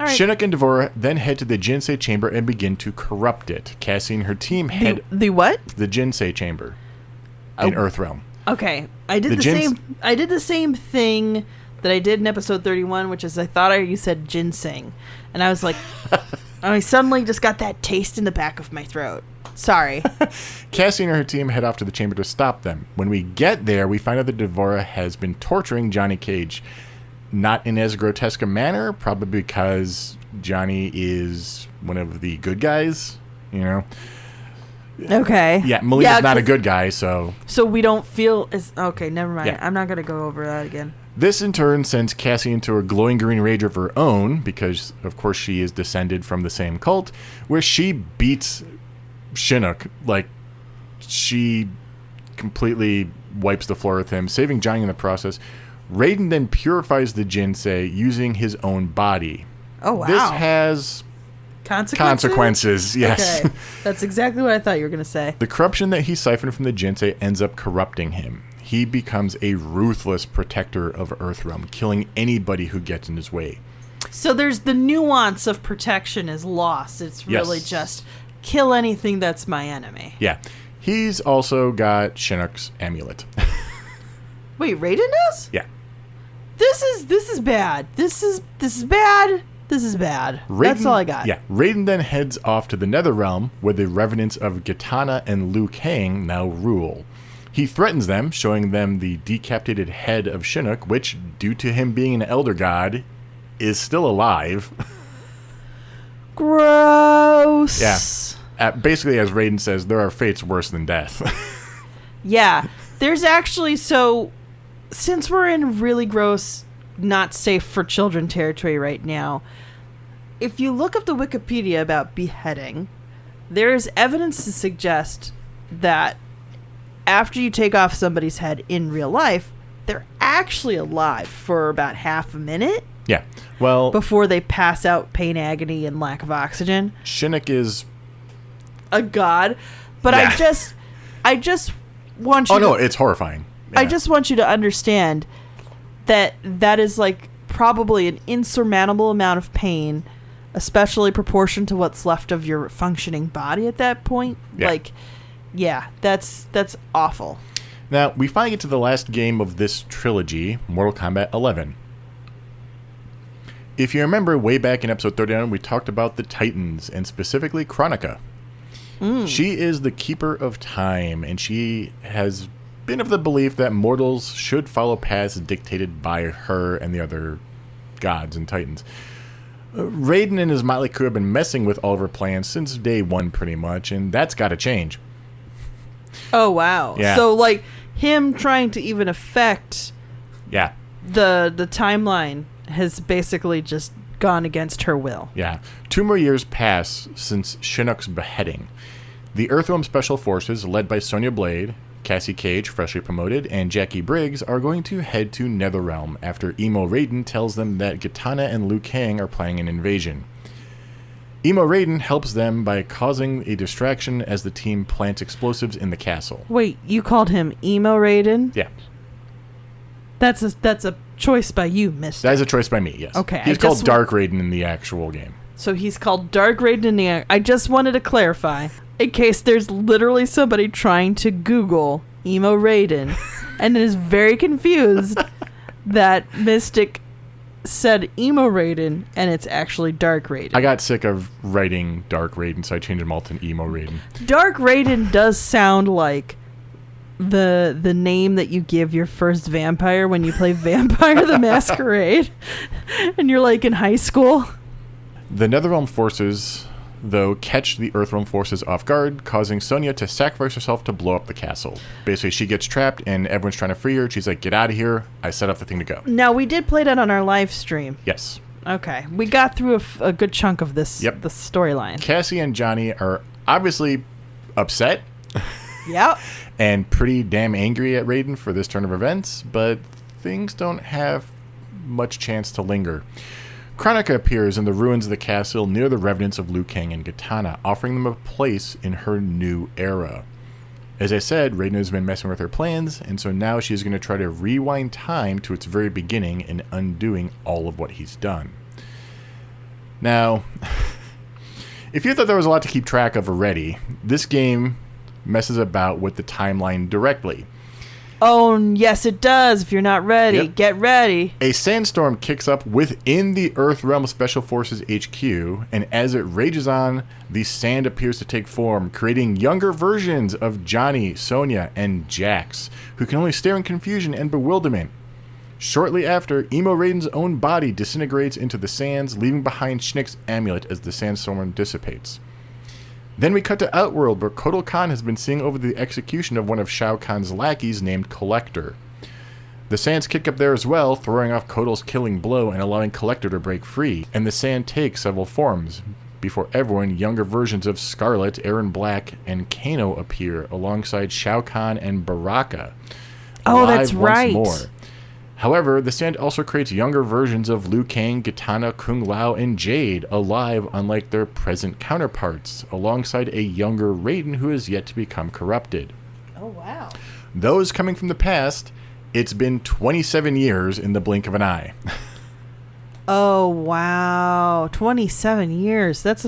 Speaker 1: All right.
Speaker 2: Shinnok and Devora then head to the Jinsei chamber and begin to corrupt it. Cassie and her team head...
Speaker 1: The what?
Speaker 2: The Jinsei chamber in Earthrealm.
Speaker 1: Okay. I did the same thing that I did in episode 31, which is you said ginseng. And I was like... I suddenly just got that taste in the back of my throat. Sorry.
Speaker 2: Cassie and her team head off to the chamber to stop them. When we get there, we find out that Devora has been torturing Johnny Cage. Not in as grotesque a manner, probably because Johnny is one of the good guys,
Speaker 1: Okay.
Speaker 2: Yeah, Melina's not a good guy, so...
Speaker 1: So we don't feel... Okay, never mind.
Speaker 2: Yeah.
Speaker 1: I'm not going to go over that again.
Speaker 2: This, in turn, sends Cassie into a glowing green rage of her own, because, of course, she is descended from the same cult, where she beats Shinnok. She completely wipes the floor with him, saving Johnny in the process. Raiden then purifies the Jinsei using his own body.
Speaker 1: Oh, wow.
Speaker 2: This has consequences, yes.
Speaker 1: Okay. That's exactly what I thought you were going to say.
Speaker 2: The corruption that he siphoned from the Jinsei ends up corrupting him. He becomes a ruthless protector of Earthrealm, killing anybody who gets in his way.
Speaker 1: So there's the nuance of protection is lost. It's really just kill anything that's my enemy.
Speaker 2: Yeah. He's also got Shinnok's amulet.
Speaker 1: Wait, Raiden does?
Speaker 2: Yeah.
Speaker 1: This is bad. This is bad. This is bad. That's all I got.
Speaker 2: Yeah. Raiden then heads off to the Netherrealm, where the revenants of Kitana and Liu Kang now rule. He threatens them, showing them the decapitated head of Shinnok, which, due to him being an elder god, is still alive.
Speaker 1: Gross.
Speaker 2: Yeah. Basically, as Raiden says, there are fates worse than death.
Speaker 1: Yeah. There's actually, so, since we're in really gross, not safe for children territory right now, if you look up the Wikipedia about beheading, there is evidence to suggest that after you take off somebody's head in real life, they're actually alive for about half a minute.
Speaker 2: Yeah. Well,
Speaker 1: before they pass out, pain, agony, and lack of oxygen.
Speaker 2: Shinnok is
Speaker 1: a god, but yeah. I just want you.
Speaker 2: Oh no, it's horrifying.
Speaker 1: Yeah. I just want you to understand that is like probably an insurmountable amount of pain, especially proportioned to what's left of your functioning body at that point.
Speaker 2: Yeah.
Speaker 1: Like, yeah, that's awful.
Speaker 2: Now, we finally get to the last game of this trilogy, Mortal Kombat 11. If you remember, way back in episode 39, we talked about the Titans, and specifically Kronika. She is the keeper of time, and she has been of the belief that mortals should follow paths dictated by her and the other gods and Titans. Raiden and his motley crew have been messing with all of her plans since day one, pretty much, and that's got to change.
Speaker 1: Oh, wow.
Speaker 2: Yeah.
Speaker 1: So, like, him trying to even affect
Speaker 2: the
Speaker 1: timeline has basically just gone against her will.
Speaker 2: Yeah. 2 more years pass since Shinnok's beheading. The Earthrealm Special Forces, led by Sonya Blade, Cassie Cage, freshly promoted, and Jackie Briggs, are going to head to Netherrealm after Emo Raiden tells them that Kitana and Liu Kang are planning an invasion. Emo Raiden helps them by causing a distraction as the team plants explosives in the castle.
Speaker 1: Wait, you called him Emo Raiden?
Speaker 2: Yeah.
Speaker 1: That's a choice by you, mister.
Speaker 2: That is a choice by me, yes.
Speaker 1: Okay.
Speaker 2: He's called Dark Raiden in the actual game.
Speaker 1: So he's called Dark Raiden in the... I just wanted to clarify, in case there's literally somebody trying to Google Emo Raiden and is very confused that Mystic said Emo Raiden and it's actually Dark Raiden.
Speaker 2: I got sick of writing Dark Raiden, so I changed them all to Emo Raiden.
Speaker 1: Dark Raiden does sound like the name that you give your first vampire when you play Vampire the Masquerade and you're like in high school.
Speaker 2: The Netherrealm forces, though, catch the Earthrealm forces off guard, causing Sonya to sacrifice herself to blow up the castle. Basically, she gets trapped and everyone's trying to free her. She's like, get out of here. I set up the thing to go.
Speaker 1: Now, we did play that on our live stream.
Speaker 2: Yes.
Speaker 1: Okay. We got through a good chunk of this the storyline.
Speaker 2: Cassie and Johnny are obviously upset.
Speaker 1: Yep.
Speaker 2: And pretty damn angry at Raiden for this turn of events, but things don't have much chance to linger. Kronika appears in the ruins of the castle near the revenants of Liu Kang and Kitana, offering them a place in her new era. As I said, Raiden has been messing with her plans, and so now she's going to try to rewind time to its very beginning and undoing all of what he's done. Now, if you thought there was a lot to keep track of already, this game messes about with the timeline directly.
Speaker 1: Oh, yes, it does. If you're not ready, get ready.
Speaker 2: A sandstorm kicks up within the Earthrealm Special Forces HQ, and as it rages on, the sand appears to take form, creating younger versions of Johnny, Sonya, and Jax, who can only stare in confusion and bewilderment. Shortly after, Emo Raiden's own body disintegrates into the sands, leaving behind Shinnok's amulet as the sandstorm dissipates. Then we cut to Outworld, where Kotal Khan has been seeing over the execution of one of Shao Kahn's lackeys named Collector. The sands kick up there as well, throwing off Kotal's killing blow and allowing Collector to break free, and the sand takes several forms, before everyone, younger versions of Scarlet, Aaron Black, and Kano appear alongside Shao Kahn and Baraka.
Speaker 1: Oh, that's
Speaker 2: alive once
Speaker 1: right.
Speaker 2: more. However, the stand also creates younger versions of Liu Kang, Kitana, Kung Lao, and Jade, alive unlike their present counterparts, alongside a younger Raiden who is yet to become corrupted.
Speaker 1: Oh, wow.
Speaker 2: Those coming from the past, it's been 27 years in the blink of an eye.
Speaker 1: Oh, wow. 27 years. That's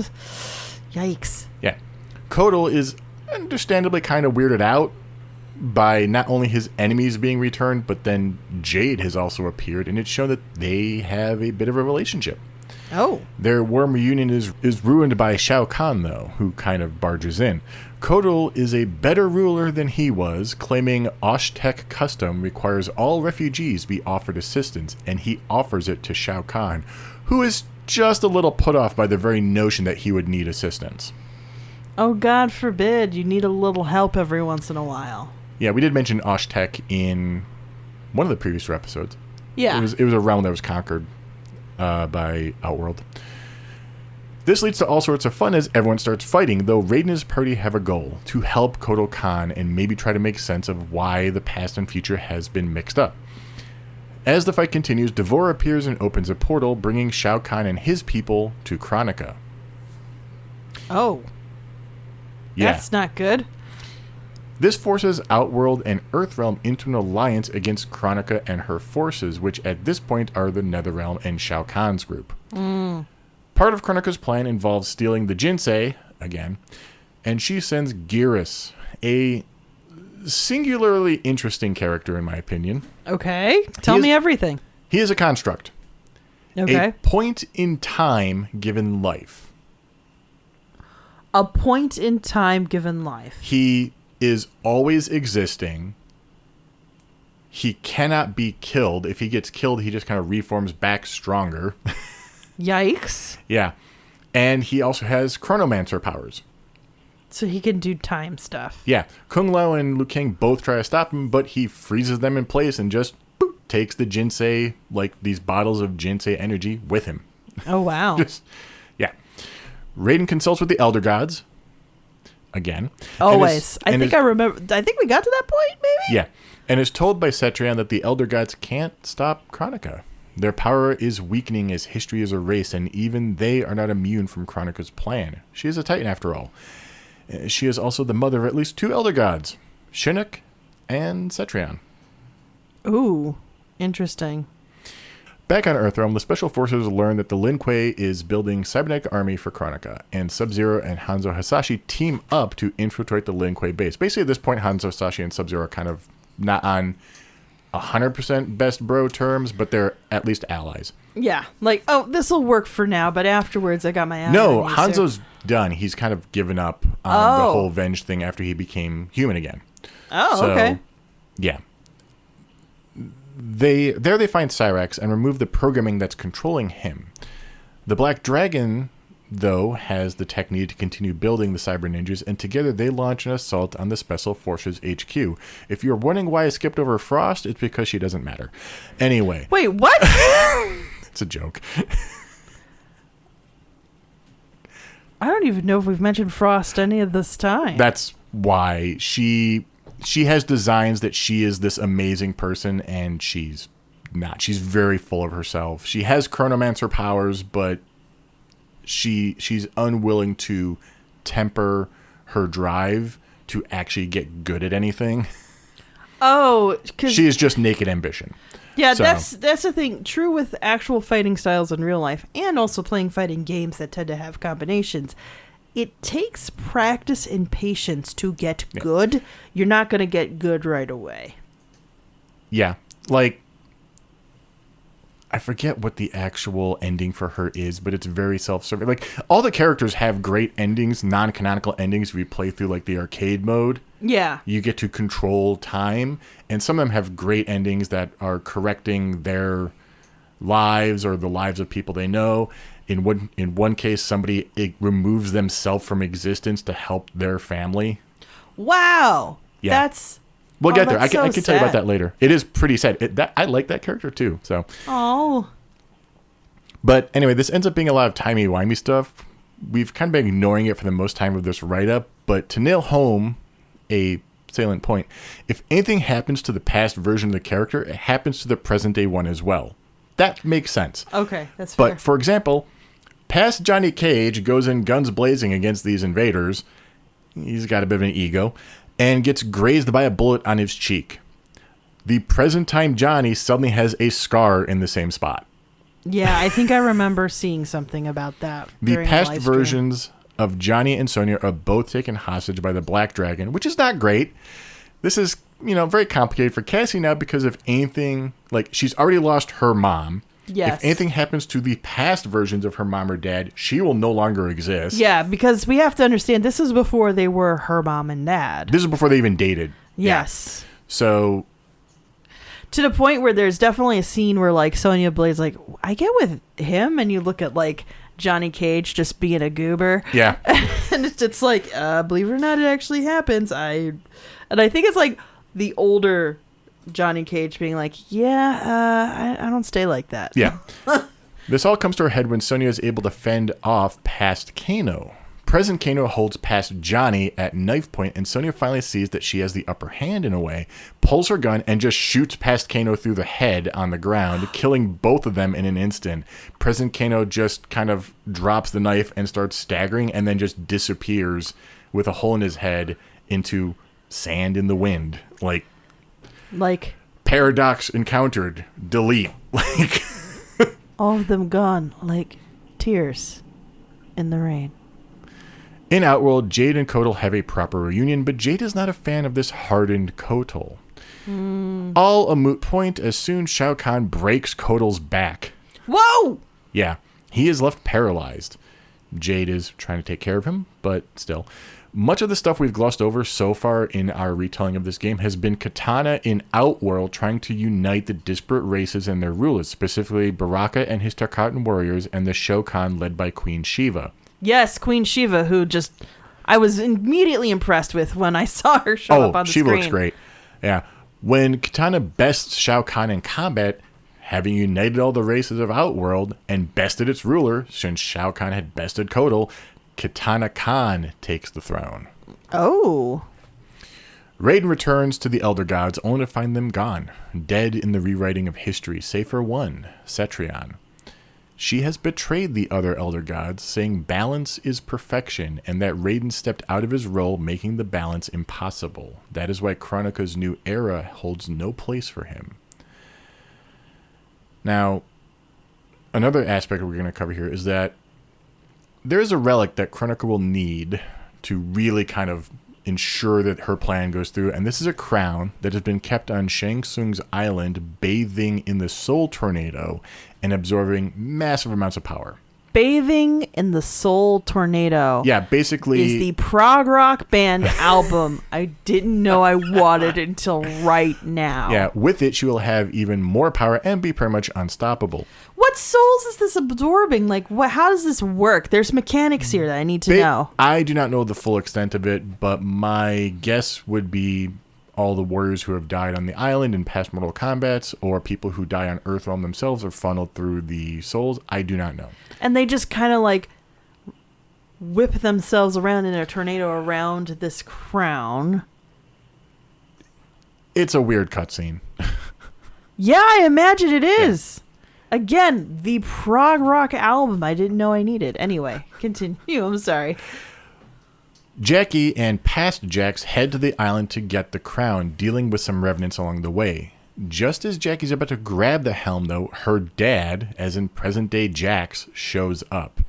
Speaker 1: yikes.
Speaker 2: Yeah. Kotal is understandably kind of weirded out by not only his enemies being returned, but then Jade has also appeared, and it's shown that they have a bit of a relationship.
Speaker 1: Oh.
Speaker 2: Their warm reunion is ruined by Shao Kahn, though, who kind of barges in. Kotal is a better ruler than he was, claiming Osh-Tech custom requires all refugees be offered assistance, and he offers it to Shao Kahn, who is just a little put off by the very notion that he would need assistance.
Speaker 1: Oh, God forbid. You need a little help every once in a while.
Speaker 2: Yeah, we did mention Osh-Tech in one of the previous episodes.
Speaker 1: Yeah.
Speaker 2: It was a realm that was conquered by Outworld. This leads to all sorts of fun as everyone starts fighting, though Raiden and his party have a goal: to help Kotal Kahn and maybe try to make sense of why the past and future has been mixed up. As the fight continues, Devore appears and opens a portal, bringing Shao Kahn and his people to Kronika.
Speaker 1: Oh.
Speaker 2: Yeah.
Speaker 1: That's not good.
Speaker 2: This forces Outworld and Earthrealm into an alliance against Kronika and her forces, which at this point are the Netherrealm and Shao Kahn's group. Part of Kronika's plan involves stealing the Jinsei, again, and she sends Geras, a singularly interesting character in my opinion.
Speaker 1: Okay. Tell me everything.
Speaker 2: He is a construct.
Speaker 1: Okay.
Speaker 2: A point in time given life.
Speaker 1: A point in time given life.
Speaker 2: He is always existing. He cannot be killed. If he gets killed, he just kind of reforms back stronger.
Speaker 1: Yikes.
Speaker 2: Yeah. And he also has chronomancer powers.
Speaker 1: So he can do time stuff.
Speaker 2: Yeah. Kung Lao and Liu Kang both try to stop him, but he freezes them in place and just takes the Jinsei, like these bottles of Jinsei energy, with him.
Speaker 1: Oh, wow.
Speaker 2: Yeah. Raiden consults with the Elder Gods. Again.
Speaker 1: Always. I think we got to that point, maybe?
Speaker 2: Yeah. And is told by Cetrion that the Elder Gods can't stop Kronika. Their power is weakening as history is erased, and even they are not immune from Kronika's plan. She is a Titan after all. She is also the mother of at least two Elder Gods, Shinnok and Cetrion.
Speaker 1: Ooh, interesting.
Speaker 2: Back on Earthrealm, the Special Forces learn that the Lin Kuei is building cybernetic army for Kronika, and Sub-Zero and Hanzo Hasashi team up to infiltrate the Lin Kuei base. Basically, at this point, Hanzo Hasashi and Sub-Zero are kind of not on 100% best bro terms, but they're at least allies.
Speaker 1: Yeah, like, oh, this will work for now, but afterwards I got my ass.
Speaker 2: No, Hanzo's done. He's kind of given up on the whole Venge thing after he became human again.
Speaker 1: Oh, so, okay.
Speaker 2: Yeah. They find Cyrax and remove the programming that's controlling him. The Black Dragon, though, has the tech needed to continue building the Cyber Ninjas, and together they launch an assault on the Special Forces HQ. If you're wondering why I skipped over Frost, it's because she doesn't matter. Anyway.
Speaker 1: Wait, what?
Speaker 2: It's a joke.
Speaker 1: I don't even know if we've mentioned Frost any of this time.
Speaker 2: That's why she has designs that she is this amazing person, and she's not. She's very full of herself. She has chronomancer powers, but she's unwilling to temper her drive to actually get good at anything.
Speaker 1: Oh, because
Speaker 2: she is just naked ambition.
Speaker 1: Yeah, so that's the thing. True with actual fighting styles in real life, and also playing fighting games that tend to have combinations. It takes practice and patience to get good. You're not going to get good right away.
Speaker 2: Yeah. Like, I forget what the actual ending for her is, but it's very self-serving. Like, all the characters have great endings, non-canonical endings if you play through, like, the arcade mode.
Speaker 1: Yeah.
Speaker 2: You get to control time, and some of them have great endings that are correcting their lives or the lives of people they know. In one case, somebody removes themselves from existence to help their family.
Speaker 1: Wow.
Speaker 2: Yeah. We'll get there. I can tell you about that later. It is pretty sad. I like that character too. So.
Speaker 1: Oh.
Speaker 2: But anyway, this ends up being a lot of timey-wimey stuff, we've kind of been ignoring it for the most time of this write-up, but to nail home a salient point, if anything happens to the past version of the character, it happens to the present-day one as well. That makes sense.
Speaker 1: Okay, that's fair.
Speaker 2: But, for example, past Johnny Cage goes in guns blazing against these invaders. He's got a bit of an ego, and gets grazed by a bullet on his cheek. The present-time Johnny suddenly has a scar in the same spot.
Speaker 1: Yeah, I think I remember seeing something about that.
Speaker 2: The
Speaker 1: during
Speaker 2: past
Speaker 1: live stream.
Speaker 2: versions of Johnny and Sonya are both taken hostage by the Black Dragon, which is not great. This is, very complicated for Cassie now because if anything, like, she's already lost her mom.
Speaker 1: Yes.
Speaker 2: If anything happens to the past versions of her mom or dad, she will no longer exist.
Speaker 1: Yeah, because we have to understand this is before they were her mom and dad.
Speaker 2: This is before they even dated.
Speaker 1: Yes.
Speaker 2: Yeah. So...
Speaker 1: to the point where there's definitely a scene where, like, Sonya Blade's like, I get with him, and you look at, like, Johnny Cage just being a goober.
Speaker 2: Yeah.
Speaker 1: And it's like, believe it or not, it actually happens. And I think it's, like, the older Johnny Cage being like, I don't stay like that.
Speaker 2: Yeah. This all comes to a head when Sonya is able to fend off past Kano. Present Kano holds past Johnny at knife point, and Sonya finally sees that she has the upper hand in a way, pulls her gun, and just shoots past Kano through the head on the ground, killing both of them in an instant. Present Kano just kind of drops the knife and starts staggering, and then just disappears with a hole in his head into sand in the wind. Like paradox encountered. Delete. Like
Speaker 1: all of them gone, like tears in the rain.
Speaker 2: In Outworld, Jade and Kotal have a proper reunion, but Jade is not a fan of this hardened Kotal. All a moot point as soon Shao Kahn breaks Kotal's back.
Speaker 1: Whoa!
Speaker 2: Yeah, he is left paralyzed. Jade is trying to take care of him, but still. Much of the stuff we've glossed over so far in our retelling of this game has been Katana in Outworld trying to unite the disparate races and their rulers, specifically Baraka and his Tarkatan warriors and the Shokan led by Queen Shiva.
Speaker 1: Yes, Queen Shiva, who I was immediately impressed with when I saw her show up on the
Speaker 2: Shiva
Speaker 1: screen.
Speaker 2: Looks great. Yeah. When Katana bests Shao Kahn in combat, having united all the races of Outworld and bested its ruler, since Shao Kahn had bested Kotal, Katana Khan takes the throne.
Speaker 1: Oh.
Speaker 2: Raiden returns to the Elder Gods only to find them gone, dead in the rewriting of history, save for one, Cetrion. She has betrayed the other Elder Gods, saying balance is perfection, and that Raiden stepped out of his role, making the balance impossible. That is why Kronika's new era holds no place for him. Now, another aspect we're going to cover here is that there is a relic that Kronika will need to really kind of ensure that her plan goes through, and this is a crown that has been kept on Shang Tsung's island, bathing in the Soul Tornado and absorbing massive amounts of power.
Speaker 1: Bathing in the Soul Tornado.
Speaker 2: Yeah, basically
Speaker 1: is the prog rock band album I didn't know I wanted until right now.
Speaker 2: Yeah, with it she will have even more power and be pretty much unstoppable.
Speaker 1: What souls is this absorbing? Like, how does this work? There's mechanics here that I need to know.
Speaker 2: I do not know the full extent of it, but my guess would be all the warriors who have died on the island in past Mortal Kombats, or people who die on Earthrealm themselves are funneled through the souls. I do not know.
Speaker 1: And they just kind of like whip themselves around in a tornado around this crown.
Speaker 2: It's a weird cutscene.
Speaker 1: Yeah, I imagine it is. Yeah. Again, the prog rock album I didn't know I needed. Anyway, continue. I'm sorry.
Speaker 2: Jackie and past Jax head to the island to get the crown, dealing with some revenants along the way. Just as Jackie's about to grab the helm, though, her dad, as in present-day Jax, shows up.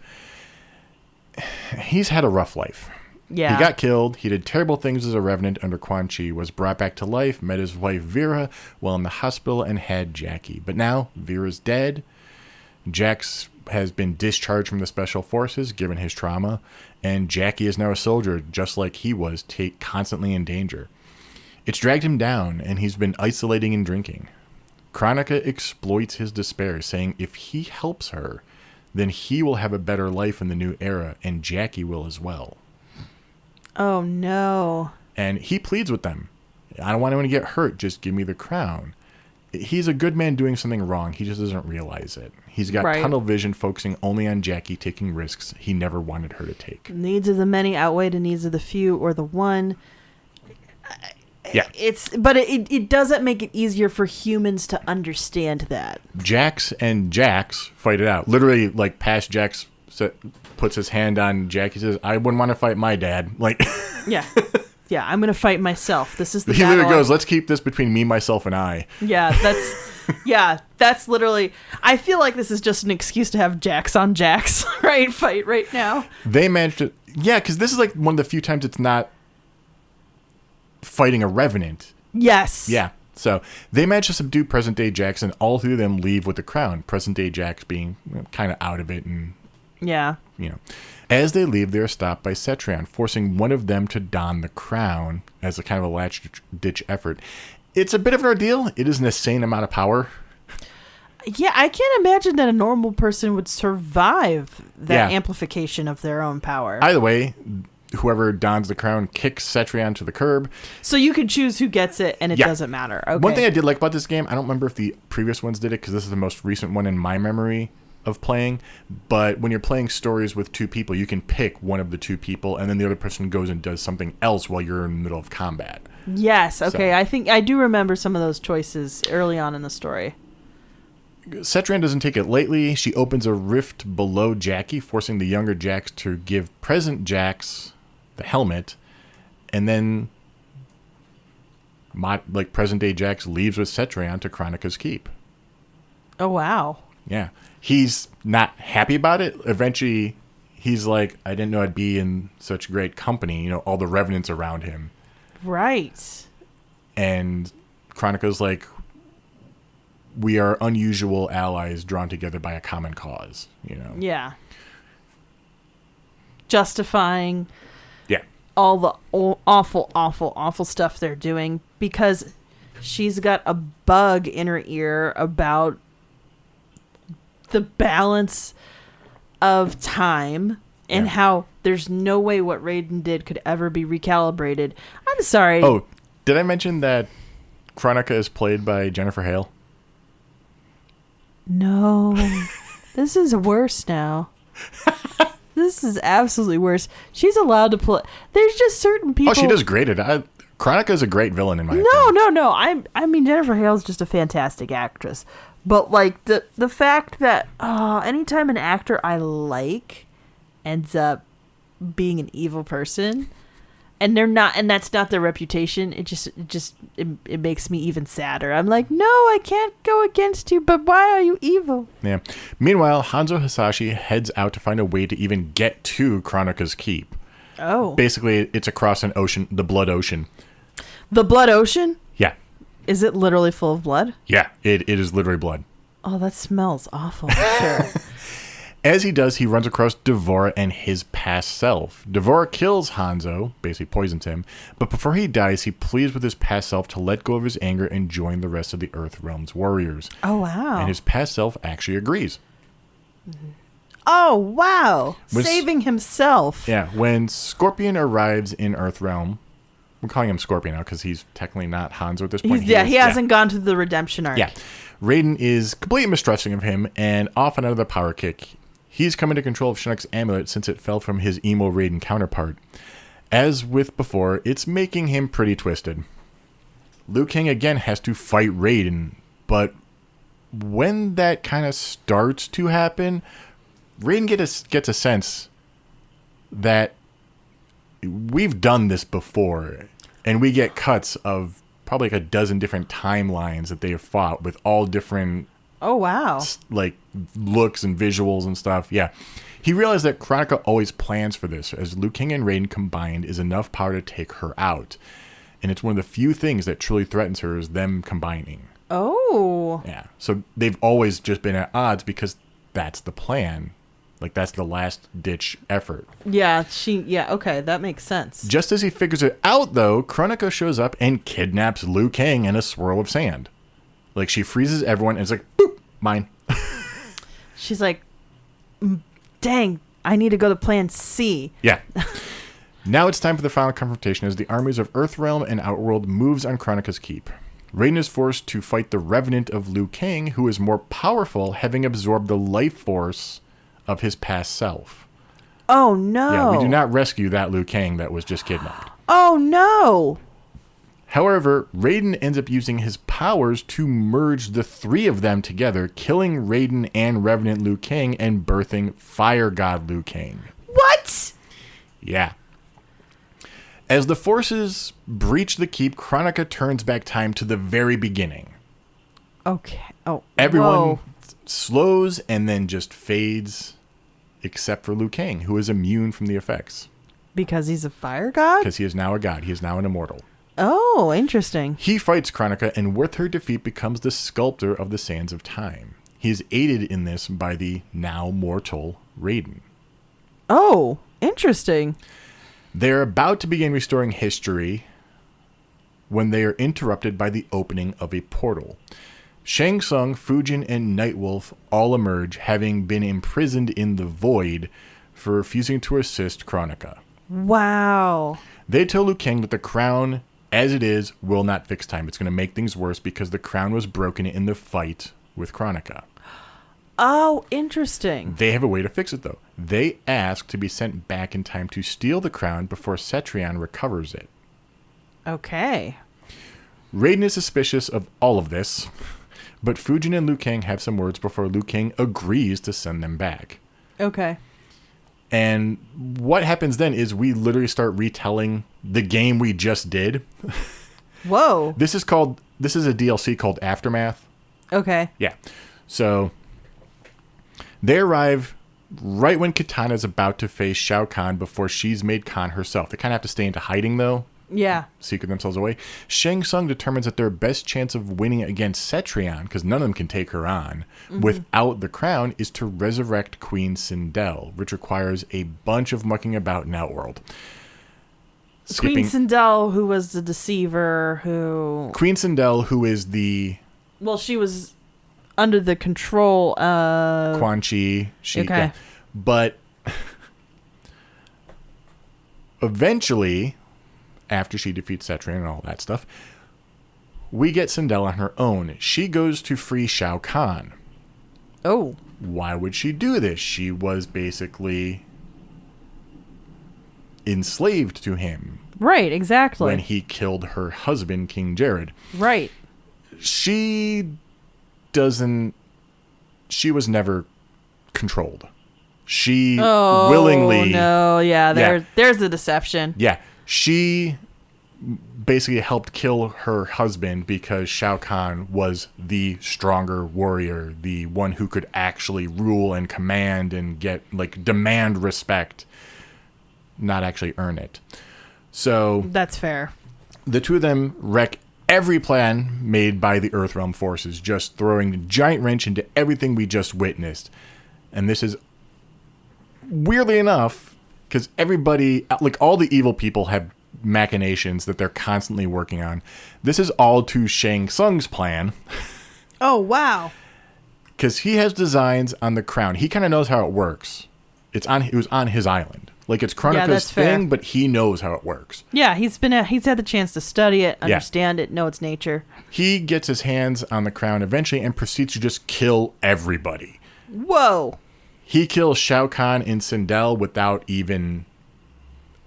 Speaker 2: He's had a rough life.
Speaker 1: Yeah.
Speaker 2: He got killed, he did terrible things as a revenant under Quan Chi, was brought back to life, met his wife Vera while in the hospital, and had Jackie. But now, Vera's dead. Jax has been discharged from the Special Forces, given his trauma, and Jackie is now a soldier, just like he was, constantly in danger. It's dragged him down, and he's been isolating and drinking. Kronika exploits his despair, saying if he helps her, then he will have a better life in the new era, and Jackie will as well.
Speaker 1: Oh, no.
Speaker 2: And he pleads with them. I don't want anyone to get hurt, just give me the crown. he's a good man doing something wrong. He just doesn't realize it. He's got
Speaker 1: Right.
Speaker 2: tunnel vision, focusing only on Jackie, taking risks he never wanted her to take.
Speaker 1: Needs of the many outweigh the needs of the few or the one.
Speaker 2: Yeah.
Speaker 1: But it doesn't make it easier for humans to understand that.
Speaker 2: Jax and Jax fight it out. Literally, like, past Jax puts his hand on Jackie, says, I wouldn't want to fight my dad. Like,
Speaker 1: Yeah. Yeah, I'm going to fight myself. This is the
Speaker 2: he
Speaker 1: battle.
Speaker 2: literally goes, let's keep this between me, myself, and I.
Speaker 1: Yeah, that's literally, I feel like this is just an excuse to have Jax on Jax, right? Fight right now.
Speaker 2: They managed to, yeah, because this is like one of the few times it's not fighting a revenant.
Speaker 1: Yes.
Speaker 2: Yeah. So they managed to subdue present-day Jax, and all three of them leave with the crown. Present-day Jax being kind of out of it, and
Speaker 1: Yeah.
Speaker 2: you know, as they leave, they're stopped by Cetrion, forcing one of them to don the crown as a kind of a last-ditch effort. It's a bit of an ordeal. It is an insane amount of power.
Speaker 1: Yeah, I can't imagine that a normal person would survive that
Speaker 2: Yeah.
Speaker 1: amplification of their own power.
Speaker 2: Either way, whoever dons the crown kicks Cetrion to the curb.
Speaker 1: So you can choose who gets it, and it
Speaker 2: Yeah.
Speaker 1: doesn't matter. Okay.
Speaker 2: One thing I did like about this game, I don't remember if the previous ones did it, because this is the most recent one in my memory of playing, but when you're playing stories with two people, you can pick one of the two people, and then the other person goes and does something else while you're in the middle of combat.
Speaker 1: Yes. Okay.
Speaker 2: So-
Speaker 1: I think I do remember some of those choices early on in the story.
Speaker 2: Cetrion doesn't take it lightly. She opens a rift below Jackie, forcing the younger Jax to give present Jax the helmet, and then present day Jax leaves with Cetrion to Chronica's Keep.
Speaker 1: Oh wow.
Speaker 2: Yeah. He's not happy about it. Eventually, he's like, I didn't know I'd be in such great company, you know, all the revenants around him.
Speaker 1: Right.
Speaker 2: And Chronica's like, we are unusual allies drawn together by a common cause, you know?
Speaker 1: Yeah. Justifying
Speaker 2: Yeah.
Speaker 1: all the awful, awful, awful stuff they're doing because she's got a bug in her ear about the balance of time and
Speaker 2: Yeah.
Speaker 1: how there's no way what Raiden did could ever be recalibrated. I'm sorry.
Speaker 2: Oh, did I mention that Chronica is played by Jennifer Hale?
Speaker 1: No. This is worse now. This is absolutely worse. She's allowed to play. There's just certain people.
Speaker 2: Oh, she does great at it. Chronica is a great villain in my
Speaker 1: No,
Speaker 2: opinion.
Speaker 1: no. I mean, Jennifer Hale's just a fantastic actress. But like the fact that anytime an actor I like ends up being an evil person, and they're not, and that's not their reputation, it makes me even sadder. I'm like, no, I can't go against you, but why are you evil?
Speaker 2: Yeah. Meanwhile, Hanzo Hasashi heads out to find a way to even get to Chronica's Keep.
Speaker 1: Oh,
Speaker 2: Basically, it's across an ocean, the Blood Ocean.
Speaker 1: the Blood Ocean?
Speaker 2: Yeah.
Speaker 1: Is it literally full of blood?
Speaker 2: Yeah, it is literally blood.
Speaker 1: Oh, that smells awful. Sure.
Speaker 2: As he does, he runs across Devora and his past self. Devora kills Hanzo, basically poisons him, but before he dies, he pleads with his past self to let go of his anger and join the rest of the Earth Realm's warriors.
Speaker 1: Oh, wow.
Speaker 2: And his past self actually agrees.
Speaker 1: Oh, wow.
Speaker 2: Was-
Speaker 1: Saving himself.
Speaker 2: Yeah, when Scorpion arrives in Earth Realm, we're calling him Scorpion now because he's technically not Hanzo at this point.
Speaker 1: He hasn't gone through the redemption arc.
Speaker 2: Yeah. Raiden is completely mistrusting of him and off another power kick. He's come into control of Shinnok's amulet since it fell from his emo Raiden counterpart. As with before, it's making him pretty twisted. Liu Kang again has to fight Raiden, but when that kind of starts to happen, Raiden gets a sense that we've done this before, and we get cuts of probably like a dozen different timelines that they have fought with all different
Speaker 1: Oh, wow.
Speaker 2: like looks and visuals and stuff. Yeah. He realized that Chronica always plans for this, as Liu Kang and Raiden combined is enough power to take her out. And it's one of the few things that truly threatens her is them combining.
Speaker 1: Oh.
Speaker 2: Yeah. So they've always just been at odds because that's the plan. Like, that's the last ditch effort.
Speaker 1: Yeah, okay, that makes sense.
Speaker 2: Just as he figures it out, though, Chronica shows up and kidnaps Liu Kang in a swirl of sand. Like, she freezes everyone and it's like, boop, mine.
Speaker 1: She's like, dang, I need to go to plan C.
Speaker 2: Yeah. Now it's time for the final confrontation as the armies of Earthrealm and Outworld moves on Chronica's Keep. Raiden is forced to fight the Revenant of Liu Kang, who is more powerful, having absorbed the life force of his past self.
Speaker 1: Oh, no.
Speaker 2: Yeah, we do not rescue that Liu Kang that was just kidnapped.
Speaker 1: Oh, no.
Speaker 2: However, Raiden ends up using his powers to merge the three of them together, killing Raiden and Revenant Liu Kang and birthing Fire God Liu Kang.
Speaker 1: What?
Speaker 2: Yeah. As the forces breach the keep, Kronika turns back time to the very beginning.
Speaker 1: Okay. Oh,
Speaker 2: everyone slows and then just fades, except for Liu Kang, who is immune from the effects.
Speaker 1: Because he's a fire god?
Speaker 2: Because he is now a god. He is now an immortal.
Speaker 1: Oh, interesting.
Speaker 2: He fights Kronika, and with her defeat becomes the sculptor of the Sands of Time. He is aided in this by the now mortal Raiden.
Speaker 1: Oh, interesting.
Speaker 2: They're about to begin restoring history when they are interrupted by the opening of a portal. Shang Tsung, Fujin, and Nightwolf all emerge, having been imprisoned in the Void for refusing to assist Kronika.
Speaker 1: Wow.
Speaker 2: They tell Liu Kang that the crown, as it is, will not fix time. It's going to make things worse because the crown was broken in the fight with Kronika.
Speaker 1: Oh, interesting.
Speaker 2: They have a way to fix it, though. They ask to be sent back in time to steal the crown before Cetrion recovers it.
Speaker 1: Okay.
Speaker 2: Raiden is suspicious of all of this, but Fujin and Liu Kang have some words before Liu Kang agrees to send them back.
Speaker 1: Okay.
Speaker 2: And what happens then is we literally start retelling the game we just did.
Speaker 1: Whoa.
Speaker 2: This is a DLC called Aftermath.
Speaker 1: Okay.
Speaker 2: Yeah. So they arrive right when Kitana's about to face Shao Kahn before she's made Kahn herself. They kind of have to stay into hiding, though.
Speaker 1: Yeah.
Speaker 2: Secret themselves away. Shang Tsung determines that their best chance of winning against Cetrion, because none of them can take her on, without the crown, is to resurrect Queen Sindel, which requires a bunch of mucking about in Outworld.
Speaker 1: Queen Sindel, who was the deceiver,
Speaker 2: Queen Sindel, who is the...
Speaker 1: Well, she was under the control of...
Speaker 2: Quan Chi.
Speaker 1: Okay.
Speaker 2: Yeah. But eventually, after she defeats Cetrion and all that stuff, we get Sindel on her own. She goes to free Shao Kahn.
Speaker 1: Oh.
Speaker 2: Why would she do this? She was basically enslaved to him.
Speaker 1: Right, exactly.
Speaker 2: When he killed her husband, King Jared.
Speaker 1: Right.
Speaker 2: She was never controlled. She willingly...
Speaker 1: No, yeah, there's the deception.
Speaker 2: Yeah. She basically helped kill her husband because Shao Kahn was the stronger warrior, the one who could actually rule and command and demand respect, not actually earn it. So
Speaker 1: that's fair.
Speaker 2: The two of them wreck every plan made by the Earthrealm forces, just throwing a giant wrench into everything we just witnessed. And this is, weirdly enough, because everybody, all the evil people have machinations that they're constantly working on. This is all to Shang Tsung's plan.
Speaker 1: Oh, wow.
Speaker 2: Because he has designs on the crown. He kind of knows how it works. It was on his island. It's Kronika's thing, but he knows how it works.
Speaker 1: Yeah, he's had the chance to study it, understand it, know its nature.
Speaker 2: He gets his hands on the crown eventually and proceeds to just kill everybody.
Speaker 1: Whoa.
Speaker 2: He kills Shao Kahn and Sindel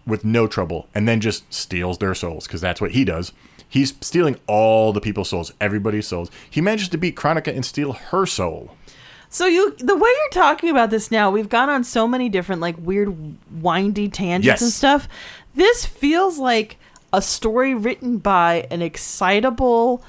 Speaker 2: with no trouble, and then just steals their souls, because that's what he does. He's stealing all the people's souls, everybody's souls. He manages to beat Kronika and steal her soul.
Speaker 1: So the way you're talking about this now, we've gone on so many different weird windy tangents and stuff. This feels like a story written by an excitable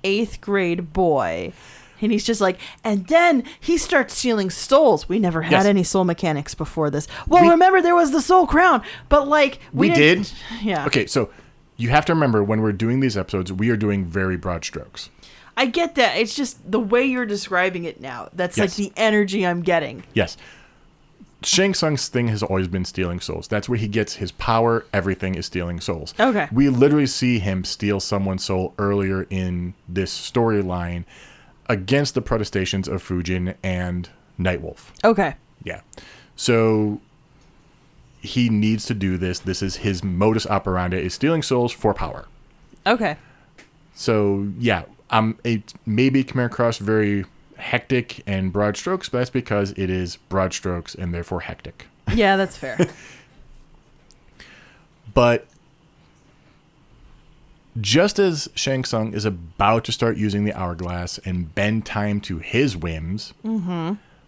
Speaker 1: 8th grade boy. And he's just and then he starts stealing souls. We never had any soul mechanics before this. Well, remember there was the soul crown, but we
Speaker 2: did.
Speaker 1: Yeah.
Speaker 2: Okay, so you have to remember when we're doing these episodes, we are doing very broad strokes.
Speaker 1: I get that. It's just the way you're describing it now. That's the energy I'm getting.
Speaker 2: Yes. Shang Tsung's thing has always been stealing souls. That's where he gets his power. Everything is stealing souls.
Speaker 1: Okay.
Speaker 2: We literally see him steal someone's soul earlier in this storyline against the protestations of Fujin and Nightwolf.
Speaker 1: Okay.
Speaker 2: Yeah. So he needs to do this. This is his modus operandi, is stealing souls for power.
Speaker 1: Okay.
Speaker 2: So, yeah, it maybe come across very hectic and broad strokes, but that's because it is broad strokes and therefore hectic.
Speaker 1: Yeah, that's fair.
Speaker 2: But just as Shang Tsung is about to start using the hourglass and bend time to his whims,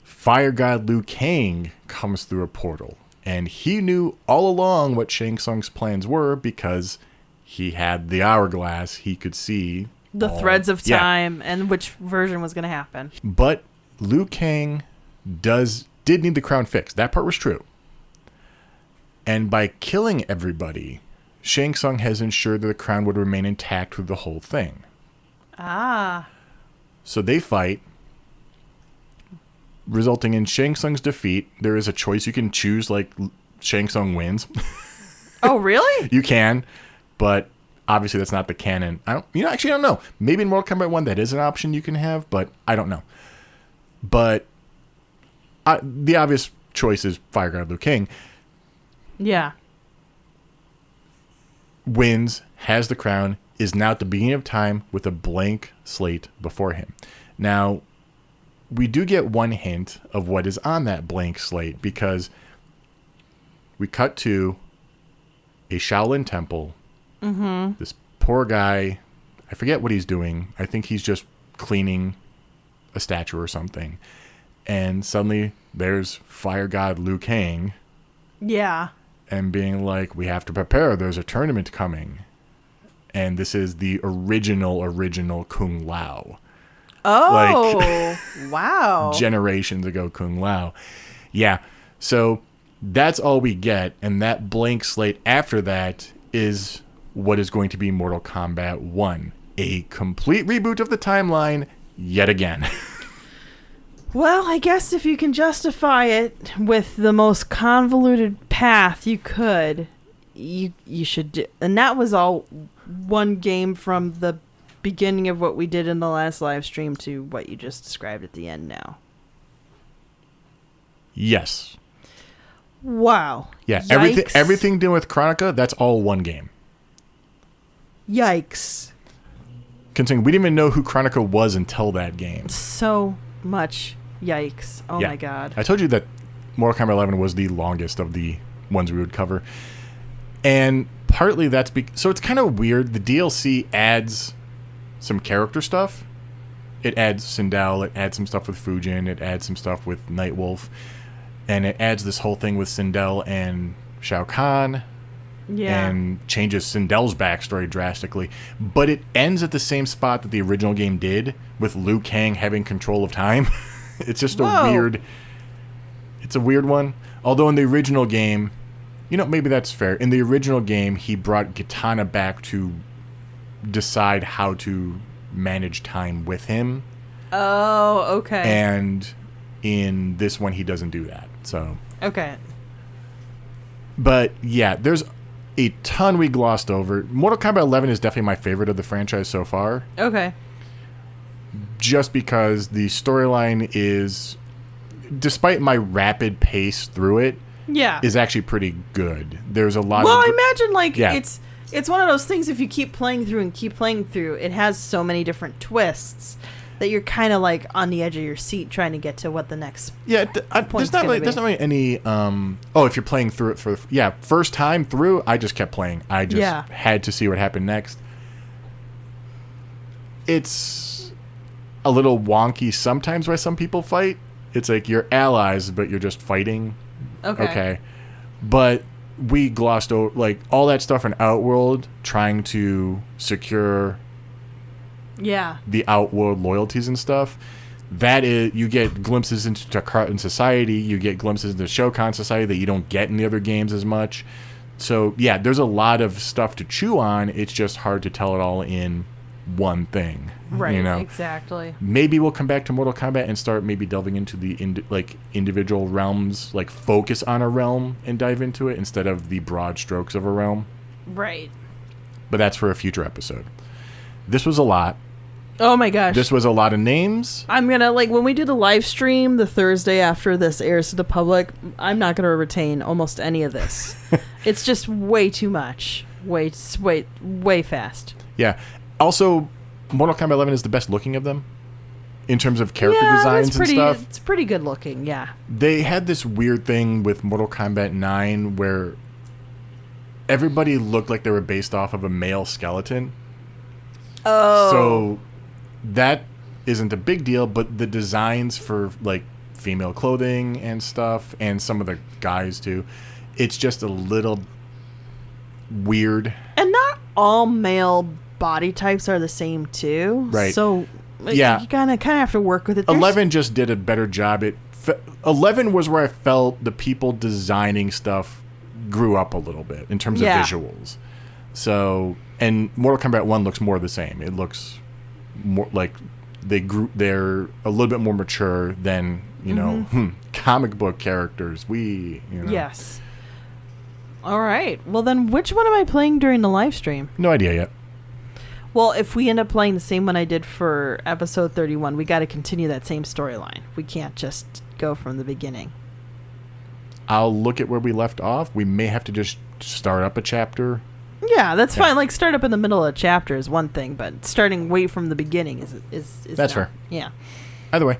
Speaker 2: Fire God Liu Kang comes through a portal. And he knew all along what Shang Tsung's plans were because he had the hourglass. He could see
Speaker 1: the threads of time and which version was going to happen.
Speaker 2: But Liu Kang did need the crown fixed. That part was true. And by killing everybody, Shang Tsung has ensured that the crown would remain intact through the whole thing.
Speaker 1: Ah.
Speaker 2: So they fight, resulting in Shang Tsung's defeat. There is a choice. You can choose, like, Shang Tsung wins.
Speaker 1: Oh, really?
Speaker 2: You can, but obviously that's not the canon. I don't know. Maybe in Mortal Kombat 1 that is an option you can have, but I don't know. But the obvious choice is Fire God Liu Kang.
Speaker 1: Yeah.
Speaker 2: Wins, has the crown, is now at the beginning of time with a blank slate before him. Now, we do get one hint of what is on that blank slate because we cut to a Shaolin temple. This poor guy, I forget what he's doing. I think he's just cleaning a statue or something. And suddenly there's Fire God Liu Kang.
Speaker 1: Yeah.
Speaker 2: And being like, we have to prepare. There's a tournament coming. And this is the original Kung Lao.
Speaker 1: Oh, wow.
Speaker 2: Generations ago Kung Lao. Yeah. So that's all we get. And that blank slate after that is what is going to be Mortal Kombat 1. A complete reboot of the timeline yet again.
Speaker 1: Well, I guess if you can justify it with the most convoluted path you could, you should do. And that was all one game from the beginning of what we did in the last live stream to what you just described at the end now.
Speaker 2: Yes.
Speaker 1: Wow.
Speaker 2: Yeah,
Speaker 1: Yikes.
Speaker 2: everything dealing with Chronica, that's all one game.
Speaker 1: Yikes.
Speaker 2: Considering we didn't even know who Chronica was until that game.
Speaker 1: So much yikes. Oh
Speaker 2: Yeah.
Speaker 1: my god.
Speaker 2: I told you that Mortal Kombat 11 was the longest of the ones we would cover. And partly that's so it's kind of weird. The DLC adds some character stuff. It adds Sindel, it adds some stuff with Fujin, it adds some stuff with Nightwolf, and it adds this whole thing with Sindel and Shao Kahn.
Speaker 1: Yeah.
Speaker 2: And changes Sindel's backstory drastically. But it ends at the same spot that the original game did, with Liu Kang having control of time. It's just it's a weird one. Although in the original game, maybe that's fair. In the original game, he brought Kitana back to decide how to manage time with him.
Speaker 1: Oh, okay.
Speaker 2: And in this one, he doesn't do that. So.
Speaker 1: Okay.
Speaker 2: But yeah, there's a ton we glossed over. Mortal Kombat 11 is definitely my favorite of the franchise so far.
Speaker 1: Okay.
Speaker 2: Just because the storyline is, despite my rapid pace through it, is actually pretty good. There's a lot
Speaker 1: Well,
Speaker 2: of...
Speaker 1: I imagine, it's one of those things, if you keep playing through, it has so many different twists that you're kind of like on the edge of your seat trying to get to what the next
Speaker 2: there's not really any if you're playing through it first time through, I just kept playing. I just had to see what happened next. It's a little wonky sometimes why some people fight. It's like you're allies but you're just fighting. Okay. But we glossed over like all that stuff in Outworld, trying to secure the Outworld loyalties and stuff. That is, you get glimpses into Tarkatan society, you get glimpses into Shokan society that you don't get in the other games as much. So yeah, there's a lot of stuff to chew on. It's just hard to tell it all in one thing.
Speaker 1: Right, exactly.
Speaker 2: Maybe we'll come back to Mortal Kombat and start maybe delving into the individual realms, like focus on a realm and dive into it instead of the broad strokes of a realm.
Speaker 1: Right.
Speaker 2: But that's for a future episode. This was a lot.
Speaker 1: Oh my gosh.
Speaker 2: This was a lot of names.
Speaker 1: I'm going to, when we do the live stream the Thursday after this airs to the public, I'm not going to retain almost any of this. It's just way too much. Way fast.
Speaker 2: Yeah. Also, Mortal Kombat 11 is the best looking of them in terms of character designs and stuff.
Speaker 1: It's pretty good looking, yeah.
Speaker 2: They had this weird thing with Mortal Kombat 9 where everybody looked like they were based off of a male skeleton.
Speaker 1: Oh.
Speaker 2: So that isn't a big deal, but the designs for like female clothing and stuff, and some of the guys too, it's just a little weird.
Speaker 1: And not all male body types are the same too.
Speaker 2: Right.
Speaker 1: So
Speaker 2: yeah,
Speaker 1: you kind of have to work with it.
Speaker 2: 11 just did a better job. 11 was where I felt the people designing stuff grew up a little bit in terms of visuals. So, and Mortal Kombat 1 looks more the same. It looks more like they're a little bit more mature than, you know, comic book characters.
Speaker 1: Yes. All right. Well, then which one am I playing during the live stream?
Speaker 2: No idea yet.
Speaker 1: Well, if we end up playing the same one I did for episode 31, we got to continue that same storyline. We can't just go from the beginning.
Speaker 2: I'll look at where we left off. We may have to just start up a chapter.
Speaker 1: Yeah, that's fine. Like, start up in the middle of a chapter is one thing, but starting way from the beginning is
Speaker 2: that's fair.
Speaker 1: Yeah.
Speaker 2: Either way.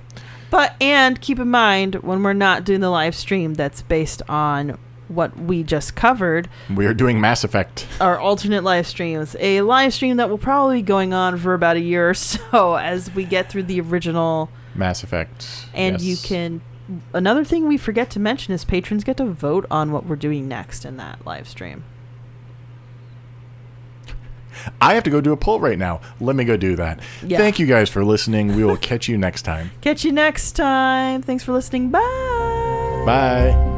Speaker 1: And keep in mind, when we're not doing the live stream that's based on what we just covered,
Speaker 2: we are doing Mass Effect.
Speaker 1: Our alternate live streams. A live stream that will probably be going on for about a year or so as we get through the original
Speaker 2: Mass Effect.
Speaker 1: And you can... Another thing we forget to mention is patrons get to vote on what we're doing next in that live stream.
Speaker 2: I have to go do a poll right now. Let me go do that. Yeah. Thank you guys for listening. We will catch you next time.
Speaker 1: Catch you next time. Thanks for listening. Bye.
Speaker 2: Bye.